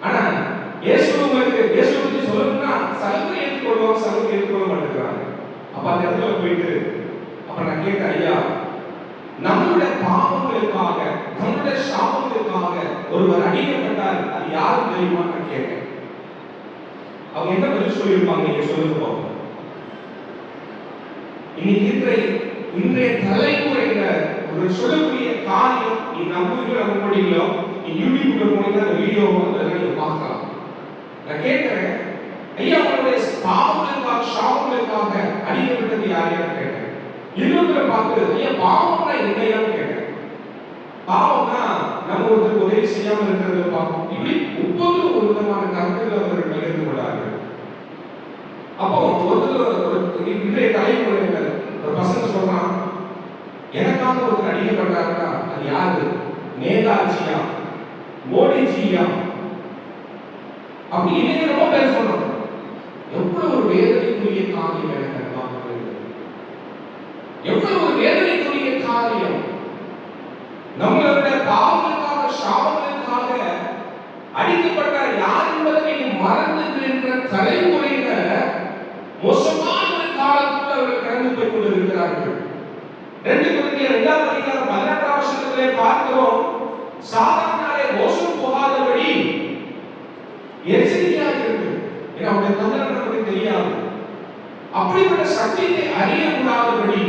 ஆனா இயேசு பத்தி சொல்லணும்னா சலுகை ஏற்றுக்கொள்வாங்க, சலுகை ஏற்றுக்கொள்ள மாட்டேங்கிறாங்க. அப்ப அந்த இடத்துல போயிட்டு அப்ப நான் கேட்டேன், ஐயா நம்மளுடைய பாவங்களுக்காக நம்மளுடைய சாபங்களுக்காக ஒருவர் அடிக்கப்பட்டார், அது யாரும் தெரியுமா நான் கேட்டேன். அவங்க என்ன பதில் சொல்லியிருப்பாங்க நீங்க சொல்லுங்க பார்ப்போம். இன்னைக்கு இன்றைய தலைமுறையில ஒரு சொல்லக்கூடிய காரியம் நீ நம்புறீங்களோ நம்ப முடியலோ, நீ யூடியூப்ல போனீங்கன்னா அந்த வீடியோ அதெல்லாம் நீங்க பார்க்கலாம். நான் கேட்கிறேன், ஐயா உங்களுடைய பாவங்களுக்காக சாபங்களுக்காக அடிக்கப்பட்டது யாரையான்னு கேட்டேன். இன்னொருத்தரை பார்த்து ஐயா பாவம்னா என்னையான்னு கேட்டேன். பாவம்னா நம்ம ஒருத்தருக்கு உதவி செய்யாமல் இருக்கிறத பார்ப்போம். இப்படி ஒவ்வொரு ஒரு விதமான கருத்துக்கள் அவர்கள் பகிர்ந்து கொண்டார்கள். அப்போ ஒருத்தர் இன்றைய தலைமுறையினர் ஒரு பசங்க சொல்றான், எனக்காக ஒருத்தர் அடிக்கப்பட்டாருன்னா அது யாரு? நேதாஜியா, மோடிஜியா, அப்படி இன்னைக்கு ரொம்ப பேர் சொல்றோம். எவ்வளவு ஒரு வேதனைக்குரிய காரியம் எனக்கு எவ்வளவு ஒரு வேதனைக்குரிய காரியம். நம்மளுடைய பாவங்களுக்காக சாபங்களுக்காக அடிக்கப்பட்ட யார் என்பதை நீங்க மறந்துகின்ற தலைமுறையில மோசமான ஒரு காலத்தில் அவர்கள் கடந்து போய் கொண்டிருக்கிறார்கள். 2 கொரிந்தியர் 2ஆம் அதிகாரம் 18ஆம் வசனத்திலே பார்க்கிறோம், சாதாரணாலே மோசம் போகாதபடி எச்சரிக்கையாக இருக்கு. ஏன்னா அவருடைய தந்திரம் நமக்கு தெரியாது. அப்படிப்பட்ட சத்தியத்தை அறியக்கூடாதபடி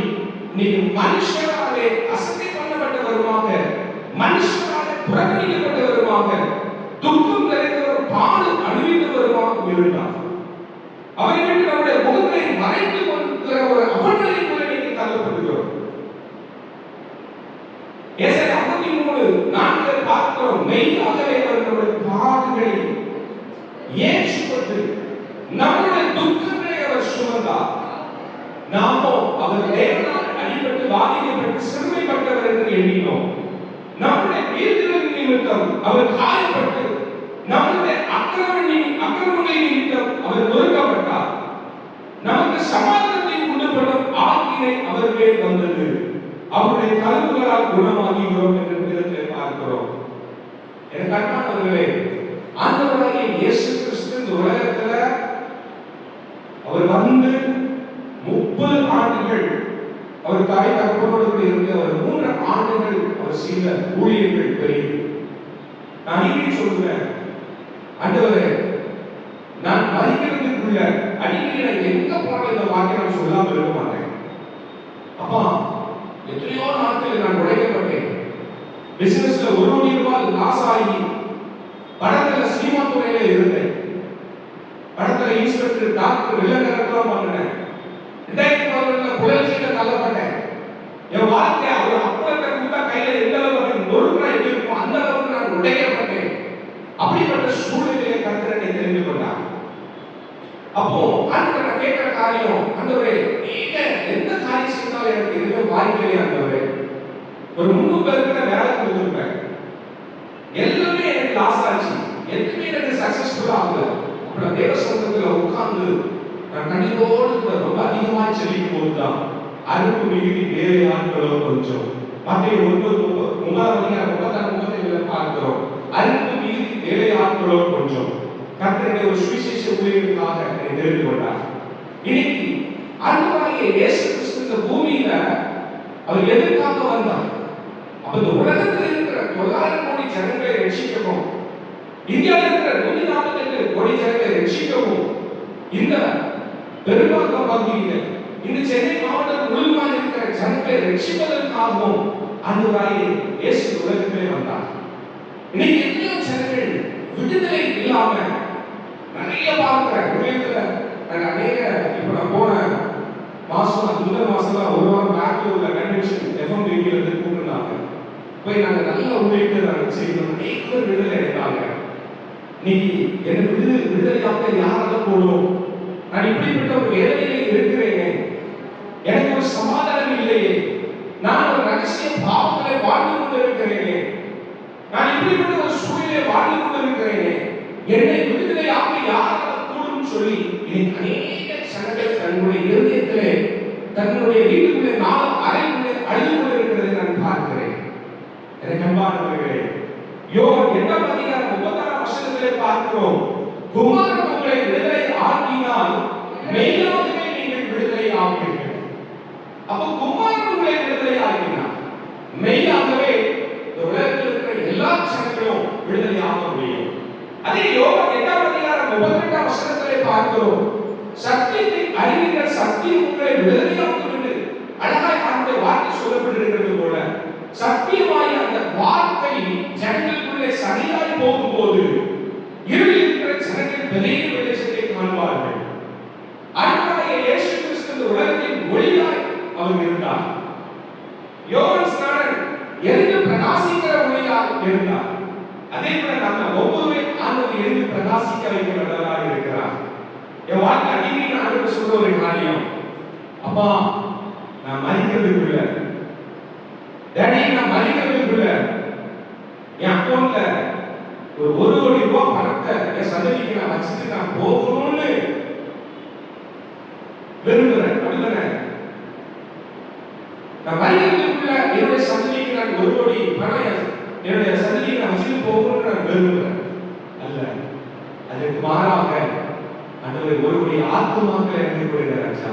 இன்னைக்கு மனுஷனாலே அசட்டை பண்ணப்பட்டவருமாக, மனுஷனாலே புறக்கணிக்கப்பட்டவருமாக, துக்கம் நிறைந்தவர், பாடு அனுபவித்தவருமாக இருந்தார். அவர்களுக்கு நம்முடைய முகங்களை மறைத்து கொண்டிருக்கிற ஒரு அவர்களை கூட இன்னைக்கு தள்ளப்படுகிறோம். ஏசாயா 53:4 பார்க்கிறோம், மெய்யாகவே அவர் நம்முடைய பாடுகளை ஏற்றுக்கொண்டு நம்முடைய துக்கங்களை அவர் சுமந்தார். நாமோ அவர் தேவனால் அடிபட்டு வாதிக்கப்பட்டு சிறுமைப்பட்டவர் என்று எண்ணினோம். நம்முடைய வீழ்ச்சிகளின் நிமித்தம் அவர் காயப்பட்டு நம்முடைய அக்கிரமங்களின் நிமித்தம் அவர் நொறுக்கப்பட்டார். நமக்கு சமாதானத்தை உண்டு பண்ணும் ஆக்கினை அவர் மேல் வந்தது, அவருடைய தழும்புகளால் குணமாகிறோம் என்று வேதத்தில் பார்க்கிறோம். எனக்கு அன்பானவர்களே, ஆண்டவராகிய இயேசு கிறிஸ்து இந்த உலகத்துல அவர் வந்து 30 ஆண்டுகள் அவர் தாய் தகப்பனோடு கூட இருந்து அவர் 3 ஆண்டுகள் அவர் செய்த ஊழியர்கள் பெரியது. நான் அடிக்கடி சொல்லுவேன், ஆண்டவரே நான் மறிக்கிறதுக்குள்ள அடிக்கடி நான் எங்க போனாலும் இந்த வார்த்தை நான் சொல்லாமல் இருக்க மாட்டேன். அப்பா எத்தனையோ நாட்கள் நான் உழைக்கப்பட்டேன். பிசினஸ்ல 1 கோடி ரூபாய் லாஸ் ஆகி படத்துல சினிமா துறையில இருந்தேன். படத்துல இன்ஸ்பெக்டர், டாக்டர், வில்லங்கரெல்லாம் பண்ணினேன். 2011 புலர்ச்சியில தள்ளப்பட்டேன். என் வாழ்க்கை அவர் அப்பளத்தை கொடுத்தா கையில எந்த அளவுக்கு நொறுக்குனா எப்படி இருக்கும் அந்த அளவுக்கு நான் உடைக்கப்பட்டேன். அப்படிப்பட்ட சூழ்நிலையை கர்த்தரை தெரிந்து கொண்டார். அப்போ ஆண்டவர் நான் கேட்கிற காரியம், ஆண்டவரே நீங்க எந்த காரியம் செய்தாலும் எனக்கு எதுவுமே வாய்க்கலையே ஆண்டவரே. ஒரு 300 பேருக்கு நான் வேலை கொடுத்துருப்பேன், எல்லாமே எனக்கு லாஸ் ஆச்சு, எதுவுமே எனக்கு சக்சஸ்ஃபுல்லா ஆகல. அப்புறம் தேவ சமூகத்துல உட்கார்ந்து நான் கண்ணீரோடு ரொம்ப அதிகமாக செல்லிக்கும் போதுதான் அருப்பு மிகுதி வேறு ஆட்களோ கொஞ்சம். மத்திய 9:36 பார்க்கிறோம். அருப்பு மிகுதி வேலை ஆட்களோ கொஞ்சம். கர்த்தருடைய ஒரு சுவிசேஷ ஊழியர்களுக்காக தெரிந்து கொண்டார். இன்னைக்கு ஆண்டவராகிய இயேசு கிறிஸ்து இந்த பூமியில அவர் எதற்காக வந்தார்? அப்ப இந்த உலகத்தில் இருக்கிற 900 கோடி ஜனங்களை ரட்சிக்கவும், இந்தியாவில் இருக்கிற 148 கோடி ஜனங்களை ரட்சிக்கவும், இந்த பெரும்பாக்கம் பகுதியில் இந்த சென்னை மாவட்டம் முழுவதுமாக இருக்கிற ஜனங்களை ரட்சிப்பதற்காகவும் ஆண்டவராகிய இயேசு உலகத்திலே வந்தார். இன்னைக்கு எத்தனையோ ஜனங்கள் விடுதலை இல்லாம நிறைய பார்க்கிற உலகத்துல அநேக இப்ப நான் போன மாசம் முதல் மாசம் ஒரு வாரம் பேக்ல உள்ள கன்வென்ஷன் எஃப்எம் ரேடியோல இருந்து கூப்பிட்டாங்க. போய் நாங்க நல்ல ஊழியத்தை நாங்கள் செய்யணும். அநேக பேர் விடுதலை அடைந்தாங்க. இன்னைக்கு எனக்கு விடுதலையாக யாரெல்லாம் போடும்? நான் இப்படிப்பட்ட ஒரு வேலையிலே இருக்கிறேனே, எனக்கு ஒரு சமாதானம் இல்லையே, நான் ஒரு ரகசிய பாவங்களை வாழ்ந்து கொண்டிருக்கிறேனே, நான் இப்படிப்பட்ட ஒரு சூழ்நிலை வாழ்ந்து கொண்டிருக்கிறேனே, என்னை விடுதலையாக யாரெல்லாம் கூடும் சொல்லி இன்னைக்கு அநேக சனங்கள் தன்னுடைய இருதயத்திலே தன்னுடைய வீட்டுக்குள்ளே நாளும் அறைக்குள்ளே அழுது கொண்டிருக்கிறதை நான் பார்க்கிறேன். எனக்கு அன்பானவர்களே, யோவான் 8:36 பார்க்கிறோம். குமாரன் உங்களை விடுதலை ஆக்கினால் மெய்யாகவே நீங்கள் விடுதலை ஆவீர்கள். அப்ப குமாரன் உங்களை விடுதலை ஆக்கினார், மெய்யாகவே இந்த உலகத்தில் இருக்கிற எல்லா ஜனங்களும் விடுதலை ஆக முடியும். அதே யோவான் 8:38 பார்க்கிறோம். சத்தியத்தை அறிவீர்கள், சத்தியம் உங்களை விடுதலையாக்கும் என்று அழகாய் ஆண்டவருடைய வார்த்தை சொல்லப்பட்டிருக்கிறது போல, சத்தியமாய் அந்த வார்த்தை ஜனங்களுக்குள்ளே சரியாய் போகும்போது இருளில் இருக்கிற ஜனங்கள் பெரிய வெளிச்சத்தை காண்பார்கள். ஆண்டவராகிய இயேசு கிறிஸ்து இந்த உலகத்தின் ஒளியாய் அவர் இருந்தார். யோவான் ஸ்நானன் எரிந்து பிரகாசிக்கிற ஒளியாய் இருந்தார். அதே போல நம்ம ஒவ்வொருவரையும் ஆண்டவர் எரிந்து பிரகாசிக்க வைக்க வல்லவராக இருக்கிறார். என் வாழ்க்கை அடிக்கடி ஆண்டவர் சொல்ற ஒரு காரியம், அப்பா நான் மரிக்கிறதுக்குள்ள, டேடி நான் மரிக்கிறதுக்குள்ள என் அக்கௌண்ட்ல ஒரு 1 கோடி ரூபாய் பணத்தை என் சந்ததிக்கு நான் வச்சுட்டு நான் போகணும்னு விரும்புறேன். அப்படிதானே? நான் மரிக்கிறதுக்குள்ள என்னுடைய சந்ததிக்கு நான் 1 கோடி பணம் என்னுடைய சந்ததிக்கு நான் வச்சுட்டு போகணும்னு நான் விரும்புறேன். அல்ல, அதற்கு மாறாக ஆண்டவரே 1 கோடி ஆத்துமாக்களை எனக்கு கொடுங்க ராஜா.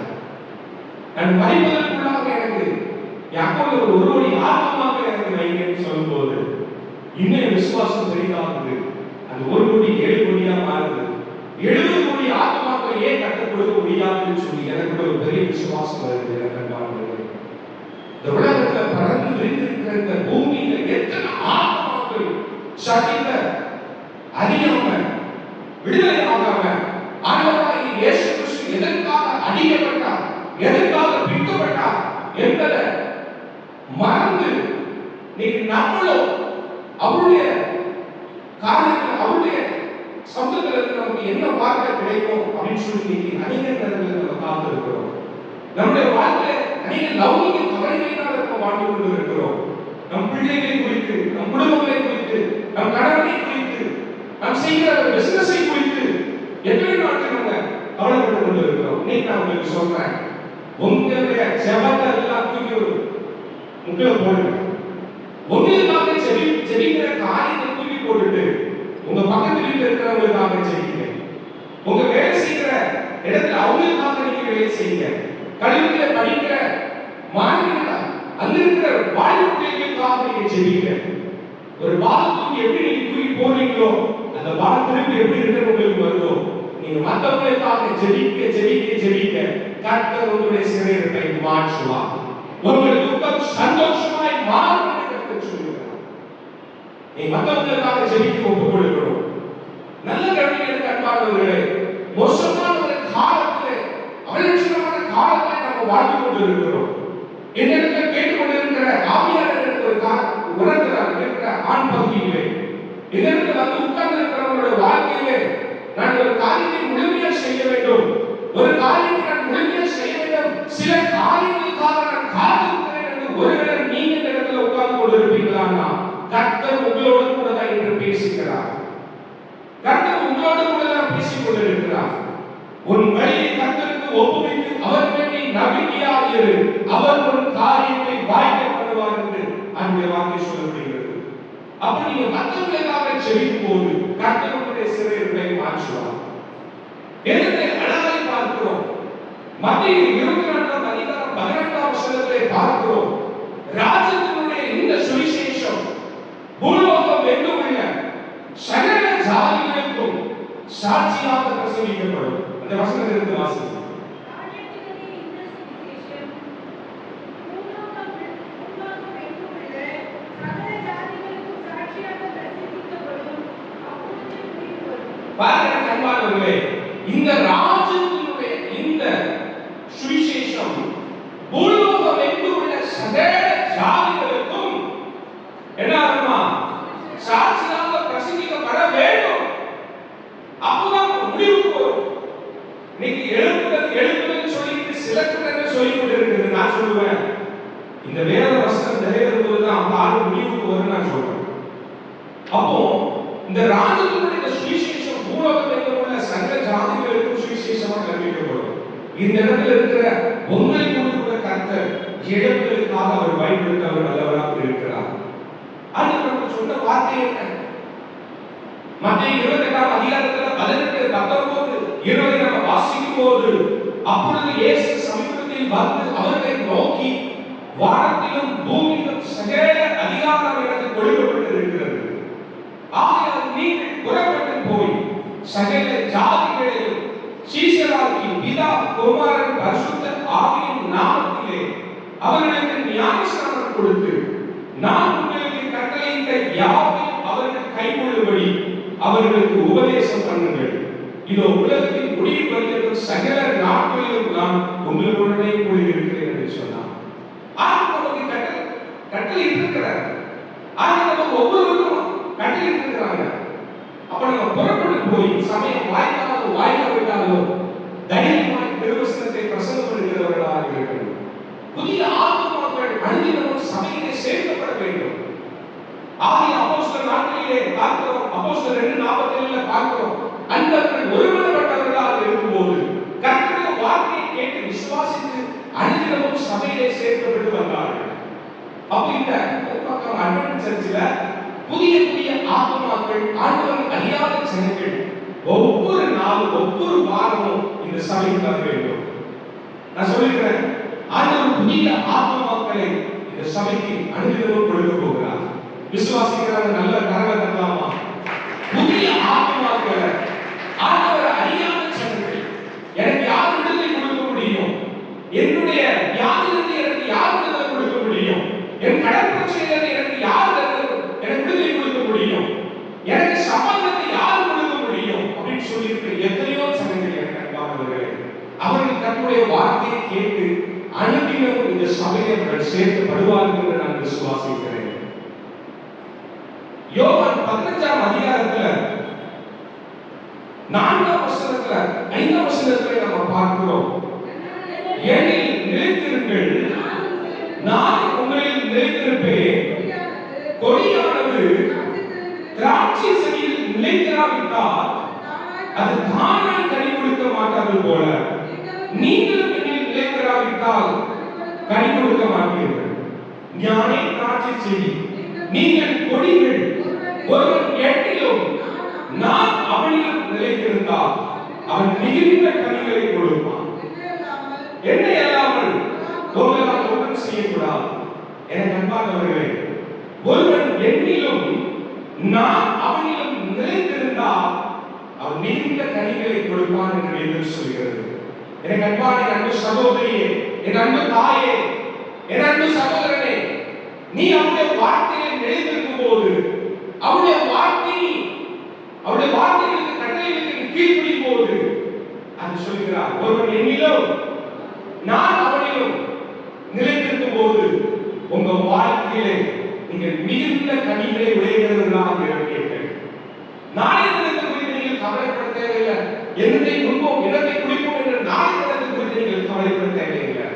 நான் மரிப்பதற்குள்ளாக எனக்கு என் அக்கௌண்ட்ல ஒரு 1 கோடி ஆத்துமாக்களை எனக்கு வைங்கன்னு சொல்லும்போது இன்னும் விசுவாசம் பெரிதாகுது. அது 1 கோடி 7 கோடியா மாறுது. 70 கோடி ஆத்மாக்களை ஏன் கற்றுக் கொடுக்க முடியாதுன்னு சொல்லி எனக்கு ஒரு பெரிய விசுவாசம் வருது. இந்த உலகத்துல பறந்து விரிந்திருக்கிற இந்த பூமியில எத்தனை ஆத்மாக்கள் சகித்த அறியாம விடுதலை ஆகாம ஆண்டவராகிய இயேசு கிறிஸ்து எதற்காக அடிக்கப்பட்டார், எதற்காக பிடிக்கப்பட்டார் என்பதை மறந்து நீங்க நம்மளும் அவருடைய காரியத்தில் அவருடைய சம்பந்தத்தில் நமக்கு என்ன பார்க்க கிடைக்கும் அப்படின்னு சொல்லி அநேக நேரங்களில் நம்ம காத்திருக்கிறோம். நம்முடைய வாழ்க்கையில அநேக லௌகிக கவலைகளினால் நம்ம வாழ்ந்து கொண்டு இருக்கிறோம். நம் பிள்ளைகளை குறித்து, நம் குடும்பங்களை குறித்து, நம் கடனை குறித்து, நாம் செய்கிற பிசினஸை குறித்து எத்தனை நாட்கள் நம்ம கவலைப்பட்டு கொண்டு இருக்கிறோம். இன்னைக்கு நான் உங்களுக்கு சொல்றேன், உங்களுடைய ஜெபத்தை எல்லாம் தூக்கி முக்கிய போடுங்க. உங்களுக்காக ஜெபிக்கிற காரியத்தை தூக்கி போட்டுட்டு உங்க பக்கத்து வீட்டில் இருக்கிறவங்களுக்காக ஜெபிங்க. உங்க வேலை செய்கிற இடத்துல அவங்களுக்காக நீங்க வேலை செய்யுங்க. கல்வியில படிக்கிற மாணவர்கள் அங்க இருக்கிற வாழ்க்கைகளுக்காக நீங்க ஜெபிங்க. ஒரு பால் தூக்கி எப்படி நீங்க தூக்கி போடுறீங்களோ அந்த பால் திருப்பி எப்படி ரிட்டர்ன் உங்களுக்கு வருதோ, நீங்க மற்றவங்களுக்காக ஜெபிக்க ஜெபிக்க ஜெபிக்க கர்த்தர் உங்களுடைய சிறையிருப்பை மாற்றுவார். உங்களுடைய துக்கம் சந்தோஷமாய் மாறும் என்று கர்த்தர் சொல்லுகிறார். நீ மற்றவங்களுக்காக ஜெபிக்க ஒப்புக் கொடுக்கணும். நல்ல கல்விகளுக்கு அன்பானவர்களே, மோசமான ஒரு காலத்திலே அவலட்சணமான காலத்தை நம்ம வாழ்ந்து கொண்டிருக்கிறோம். என்னிடத்துல கேட்டுக்கொண்டிருக்கிற ஆவியாளர் ஒரு உணர்கிறார் இருக்கிற ஆண் பகுதியிலே இதற்கு வந்து உட்கார்ந்து இருக்கிறவங்களுடைய வாழ்க்கையிலே நான் ஒரு காரியத்தை முழுமையாக செய்ய வேண்டும், ஒரு காரியத்தை நான் முழுமையாக செய்ய வேண்டும், சில காரியங்களுக்காக நான் காத்திருக்கிறேன் என்று ஒருவேளை நீங்க இந்த இடத்துல உட்கார்ந்து கொண்டிருப்பீங்களான்னா கர்த்தர் உங்களோடு கூட தான் என்று பேசுகிறார். கர்த்தர் உங்களோடு கூட தான் பேசிக் கொண்டிருக்கிறார். உன் வழியை கர்த்தருக்கு ஒப்புவித்து அவர் மேல் நீ நம்பிக்கையாக இரு, அவர் உன் காரியத்தை வாய்க்க பண்ணுவார் என்று அந்த வாக்கியம் சொல்லப்படுகிறது. அப்ப நீங்க மற்றவர்களுக்காக ஜெபிக்கும் போது கர்த்தர் உங்களுடைய சிறைகளை மாற்றுவார். வேதத்தை அழகாக பார்க்கிறோம். மத்திய 24ஆம் அதிகாரம் 18ஆம் வசனத்திலே பார்க்கிறோம். ராஜ்யத்தினுடைய இந்த சுவிசேஷம் பூலோகம் எங்கும் உள்ள சகல ஜாதிகளுக்கும் சாட்சியாக பிரசங்கிக்கப்படும். அந்த வசனத்திலிருந்து வாசிக்கிறோம். பாருங்க அன்பானவர்களே, இந்த ராஜ்யத்தினுடைய இந்த சுவிசேஷம் பூலோகம் எங்கும் உள்ள சகல ஜாதிகளுக்கும் என்ன ஆகுமா? சாட்சியாக பிரசங்கிக்கப்பட வேண்டும். அப்பதான் முடிவுக்கு வரும். இன்னைக்கு எழுப்புதல் சொல்லிட்டு சிலக்கு சொல்லிக் கொண்டிருக்கிறது. நான் சொல்லுவேன், இந்த வேத வசனம் நிறைவேறும்போது தான் பாரு முடிவுக்கு வரும் நான் சொல்றேன். அப்போ இந்த ராஜ்யத்தினுடைய சுவிசேஷம் பூலோகம் எங்கும் உள்ள சகல ஜாதிகளுக்கும் சுவிசேஷமாக அறிவிக்கப்படும். இந்த இடத்துல இருக்கிற உங்களை கொண்டு கர்த்தர் எழுப்புதலுக்காக அவர் பயன்படுத்த அவர் நல்லவராக இருக்கிறார். அது நமக்கு சொன்ன வார்த்தை என்ன? மத்திய 28ஆம் அதிகாரத்துல 18, 19, 20 நம்ம வாசிக்கும் போது, அப்பொழுது இயேசு சமீபத்தில் வந்து அவர்களை நோக்கி, வானத்திலும் பூமியிலும் சகல அதிகாரம் எனக்கு கொடுக்கப்பட்டிருக்கிறது. ஆகையால் நீங்கள் புறப்பட்டு போய் சகல ஜாதிகளையும் சீஷராக்கி பிதா குமாரன் பரிசுத்த ஆவியின் நாமத்திலே அவர்களுக்கு ஞானஸ்நானம் கொடுத்து, நான் உங்களுக்கு கட்டளையிட்ட யாவையும் அவர்கள் கைக்கொள்ளும்படி அவர்களுக்கு உபதேசம் பண்ணுங்கள். இதோ உலகத்தின் முடிவு பரியந்தம் சகல நாட்களிலும் நான் உங்களுடனே கூட இருக்கிறேன் என்று சொன்னார். நமக்கு கட்டளை இருக்கிறார். நமக்கு ஒவ்வொருவரும் கட்டளை இருக்கிறாங்க. அப்ப நம்ம புறப்பட்டு போய் சமயம் வாய்க்காலும் வாய்க்காவிட்டாலும் தைரியமாய் திருவசனத்தை பிரசங்கம் பண்ணுகிறவர்களாக இருக்கணும். புதிய ஆத்மாக்கள் அனுதினமும் சபையிலே சேர்க்கப்பட வேண்டும். ஆகிய அப்போஸ்தலர் நாட்களிலே பார்க்கிறோம். அப்போஸ்தலர் 2:47 பார்க்கிறோம். அன்பர்கள் ஒருமனப்பட்டவர்களாக இருக்கும்போது கர்த்தருடைய வார்த்தையை கேட்டு விசுவாசித்து அனுதினமும் சபையிலே சேர்க்கப்பட்டு வந்தார்கள். அப்ப இந்த பக்கம் அட்வென்ட் சர்ச்சில் புதிய புதிய ஆத்மாக்கள், ஆண்டவரை அறியாத ஜனங்கள் ஒவ்வொரு நாளும் ஒவ்வொரு வாரமும் இந்த சபைக்கு வர வேண்டும். நான் சொல்லிக்கிறேன், ஆண்டவர் புதிய ஆத்மாக்களை இந்த சபைக்கு அனுதினமும் கொடுக்க போகிறார். விசுவாசிக்கிறாங்க, நல்ல கரங்களை தரலாமா? புதிய ஆத்மாக்களை, ஆண்டவரை அறியாத ஜனங்கள், எனக்கு யார் விடுதலை கொடுக்க முடியும்? என்னுடைய வியாதியிலிருந்து எனக்கு யார் விடுதலை கொடுக்க முடியும்? என் கடன் பிரச்சனையிலிருந்து எனக்கு யார் எனக்கு விடுதலை கொடுக்க முடியும்? எனக்கு சமாதானத்தை யார் கொடுக்க முடியும்? அப்படின்னு சொல்லியிருக்கிற எத்தனையோ ஜனங்கள் எனக்கு அன்பானவர்களே, அவர்கள் தன்னுடைய வார்த்தையை கேட்டு அனுதினமும் இந்த சபையை அவர்கள் சேர்க்கப்படுவார்கள் என்று நான் விசுவாசிக்கிறேன். யோவான் 15ஆம் அதிகாரத்துல 4ஆம் வசனத்துல 5ஆம் வசனத்துல நம்ம பார்க்கிறோம். ஏனில் நிலைத்திருங்கள், நான் உங்களில் நிலைத்திருப்பேன். கொடியானது திராட்சை செடியில் நிலைத்திராவிட்டால் அது தானாய் கனி கொடுக்க மாட்டாது போல, நீங்களும் என்னில் நிலைத்திராவிட்டால் கனி கொடுக்க மாட்டீர்கள். ஞானே திராட்சை செடி, நீங்கள் கொடிகள். ஒருவன் என்னிலும் நான் அவனிலும் நிலைத்திருந்தால் அவன் மிகுந்த கனிகளை கொடுப்பான். என்னை அல்லாமல் உங்களால் ஒன்றும் செய்யக்கூடாது. எனக்கு அன்பானவர்களே, ஒருவன் என்னிலும் நான் அவனிலும் நிலைத்திருந்தால் அவன் மிகுந்த கனிகளை கொடுப்பான் என்று வேதம் சொல்கிறது. எனக்கு அன்பான அன்பு சகோதரியே, என் அன்பு தாயே, என் அன்பு சகோதரனே, நீ அவருடைய வார்த்தையை நிலைத்திருக்கும் போது, அவருடைய வார்த்தைகளுக்கு கட்டளைகளுக்கு கீழ்ப்படியும் போது அது சொல்கிறார், ஒருவன் என்னிலும் நான் அவனிலும் நிலைத்திருக்கும் போது உங்க வாழ்க்கையிலே நீங்கள் மிகுந்த கனிகளை உடையவர்களாக இருப்பீர்கள். நாளை தினத்தை குறித்து நீங்கள் கவலைப்பட தேவையில்லை. என்னத்தை உண்போம், என்னத்தை குடிப்போம் என்ற நாளை தினத்தை குறித்து நீங்கள் கவலைப்பட தேவையில்லை.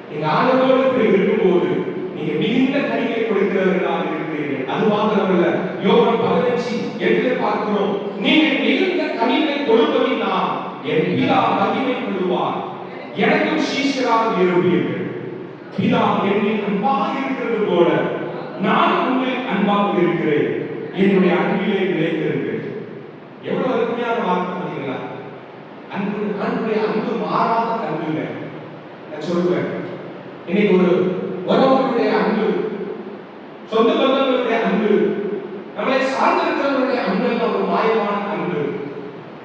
நீங்க ஆண்டவரோடு இருக்கும்போது நீங்க மிகுந்த கனிகளை கொடுக்கிறவர்களாக இருக்கிறீர்கள். அது மாத்திரமல்ல, யோவான் 15:8 பார்க்கிறோம், நீங்கள் மிகுந்த கனிகளை கொடுப்பதினால் என் பிதா சீஷராக இருப்பீர்கள். பிதா என்னில் அன்பாக இருக்கிறது போல நான் உங்களில் அன்பாக இருக்கிறேன். என்னுடைய அன்பிலே நிலைத்திருங்கள். எவ்வளவு அருமையான வார்த்தை பார்த்தீங்களா? அன்புடைய அன்பு மாறாத அன்பு இல்லை. நான் சொல்லுவேன், இன்னைக்கு ஒரு உறவுகளுடைய அன்பு, சொந்த பந்தங்களுடைய அன்பு, நம்மளை சார்ந்திருக்கிறவருடைய அன்பு எல்லாம் ஒரு மாயமான அன்பு.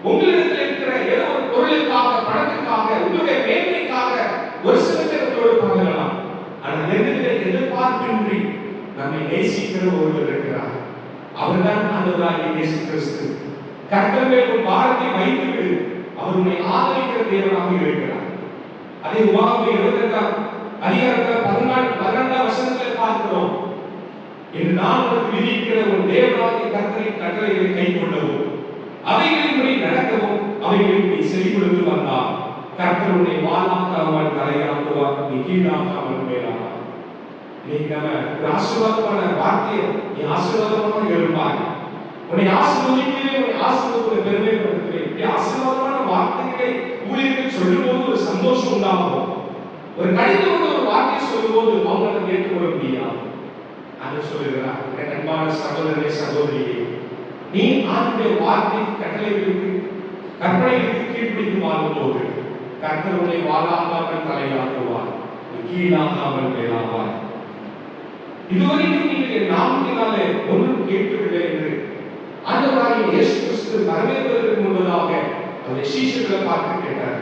உங்களிடத்தில் இருக்கிற ஏதோ ஒரு பொருளுக்காக, பணத்துக்காக, உங்களுடைய மேன்மைக்காக ஒரு சில பேர்களோடு பழகலாம். ஆனால் எதிர்கிற எதிர்பார்ப்பின்றி நம்மை நேசிக்கிற ஒருவர் இருக்கிறார். அவர்தான் ஆண்டவராகிய இயேசு கிறிஸ்து. கர்த்தர் மேல் ஒரு பாரத்தை வைத்துவிடு, அவர் உன்னை ஆதரிக்கிற தேவனாக இருக்கிறார். அதை உபாகமம் 22 அதிகாரத்தில் 14 வசனத்தில் பார்க்கிறோம். என்று நான் உனக்கு விதிக்கிற ஒரு தேவனாகிய கர்த்தரின் கட்டளைகளை கைக்கொள்ளவும் அவைகளின்படி நடக்கவும் அவைகளில் நீ செவிகொடுத்து வந்தால் கர்த்தர் உன்னை வாளாக்காமல் தலையாக்குவார், நீ கீழாக்காமல் மேலாவார். இன்னைக்கு நம்ம ஒரு ஆசீர்வாதமான வார்த்தையை நீ ஆசீர்வாதமாக எழுப்பாய். உன்னை ஆசீர்வதிக்கிறேன், உன்னை ஆசீர்வாதத்தை பெருமைப்படுத்துகிறேன். இப்படி ஆசீர்வாதமான வார்த்தைகளை ஊழியர்கள் சொல்லும்போது ஒரு சந்தோஷம் உண்டாகும். ஒரு கடிதம் ஒரு வார்த்தையை சொல்லும்போது அவங்க அதை ஏற்றுக்கொள்ள முடியாது. அதை சொல்லுகிறார், என் அன்பான சகோதரனே சகோதரியே, நீ ஆண்டுடைய வார்த்தை கட்டளைகளுக்கு கற்பனைகளுக்கு கீழ்ப்பிடித்து வாழும்போது கர்த்தர் உன்னை வாழாக்காமல் தலையாக்குவார், கீழாக்காமல் மேலாவார். இதுவரைக்கும் நீங்கள் என் நாமத்தினாலே ஒன்றும் கேட்கவில்லை என்று ஆண்டவராகிய இயேசு கிறிஸ்து வரவேற்பதற்கு முன்பதாக அவருடைய சீஷர்களை பார்த்து கேட்டார்.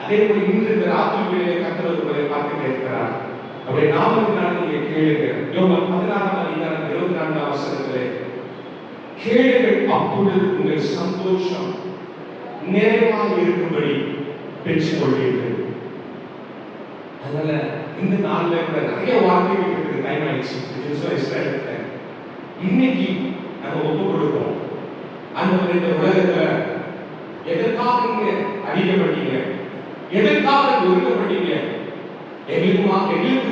அதே போல இன்று இந்த ராத்திரிகளிலே கர்த்தர் உங்களை பார்த்து கேட்கிறார். அவருடைய நாமத்தினால் நீங்க கேளுங்க. யோவான் 16 அதிகாரம் 24 வசனத்திலே கேளுங்கள், அப்பொழுது உங்கள் சந்தோஷம் நிறைவாக இருக்கும்படி பெற்றுக் கொள்வீர்கள். அதனால இந்த நாள்ல கூட நிறைய வார்த்தைகள் இருக்கு. டைம் ஆயிடுச்சு. இன்னைக்கு நம்ம ஒப்பு கொடுப்போம். அந்த இந்த உலகத்துல எதற்காக நீங்க அடிக்கப்பட்டீங்க, எதற்காக ஒதுக்கப்பட்டீங்க, எங்களுக்கு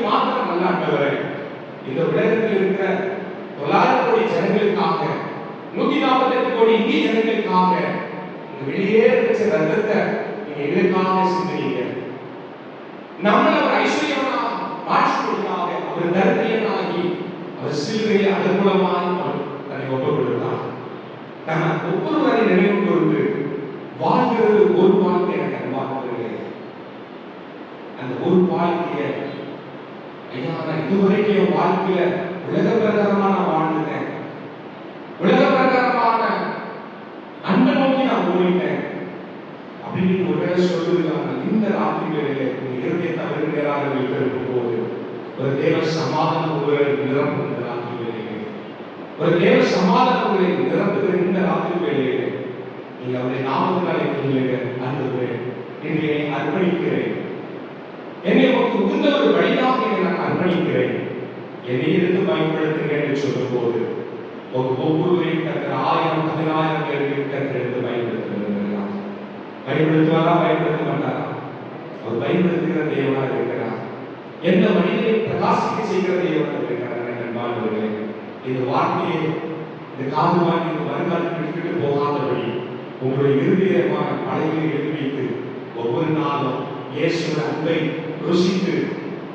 மாத்திரம் நல்ல ஆண்டவரே, இந்த உலகத்தில் இருக்கிற 900 கோடி ஜனங்களுக்காக, 148 கோடி இந்திய ஜனங்களுக்காக வெளியே வச்ச ரத்தத்தை நீங்க எங்களுக்காக சிந்தினீங்க. நம்மள ஒரு ஐஸ்வர்யமான மாற்றுவதற்காக அவர் தரித்திரனாகி அவர் சிலுவையில் அதன் மூலமாய் தன்னை ஒப்புக் கொடுத்தார். நம்ம ஒவ்வொருவரை நினைவு கூர்ந்து வாழ்கிறது ஒரு வாழ்க்கை. எனக்கு அன்பானவர்களே, அந்த ஒரு வாழ்க்கையை ஐயா நான் இதுவரைக்கும் என் வாழ்க்கையில உலக பிரகாரமான வாழ்ந்துட்டேன், உலக பிரகாரமான அன்பை நோக்கி நான் ஓடிட்டேன் அப்படின்னு ஒரே சொல்லுகிறாங்க. இந்த ராத்திரிகளிலே உங்க இருதயத்தை அவருக்கு நேராக வைத்திருக்கும் போது ஒரு தேவ சமாதானம் உங்களை நிரப்பும். இந்த ராத்திரிகளிலே ஒரு தேவ சமாதானம் உங்களை நிரப்புகிற இந்த ராத்திரிகளிலே நீங்க அவருடைய நாமத்தினாலே கேளுங்க. ஆண்டவரே, இன்று என்னை அர்ப்பணிக்கிறேன், என்னை உனக்கு உகந்த ஒரு வழியாக நான் அர்ப்பணிக்கிறேன், என்னை இருந்து பயன்படுத்துங்க என்று சொல்லும் போது ஒவ்வொருவரையும் கர்த்தர் 1000 10,000 பேருக்கு கர்த்தர் எடுத்து பயன்படுத்துகிறார். பயன்படுத்துவாரா, பயன்படுத்த மாட்டாரா? அவர் பயன்படுத்துகிற தேவனாக இருக்கிறார். எந்த மனிதனை பிரகாசிக்க செய்கிற தேவனாக இருக்கிறார். அன்பானவர்களே, இந்த வார்த்தையை இந்த காது வாங்கி இந்த வருங்காலத்தில் விட்டுட்டு போகாதபடி உங்களுடைய இருதயமான படைகளை எழுதி வைத்து ஒவ்வொரு நாளும் இயேசுவின் அன்பை ருசித்து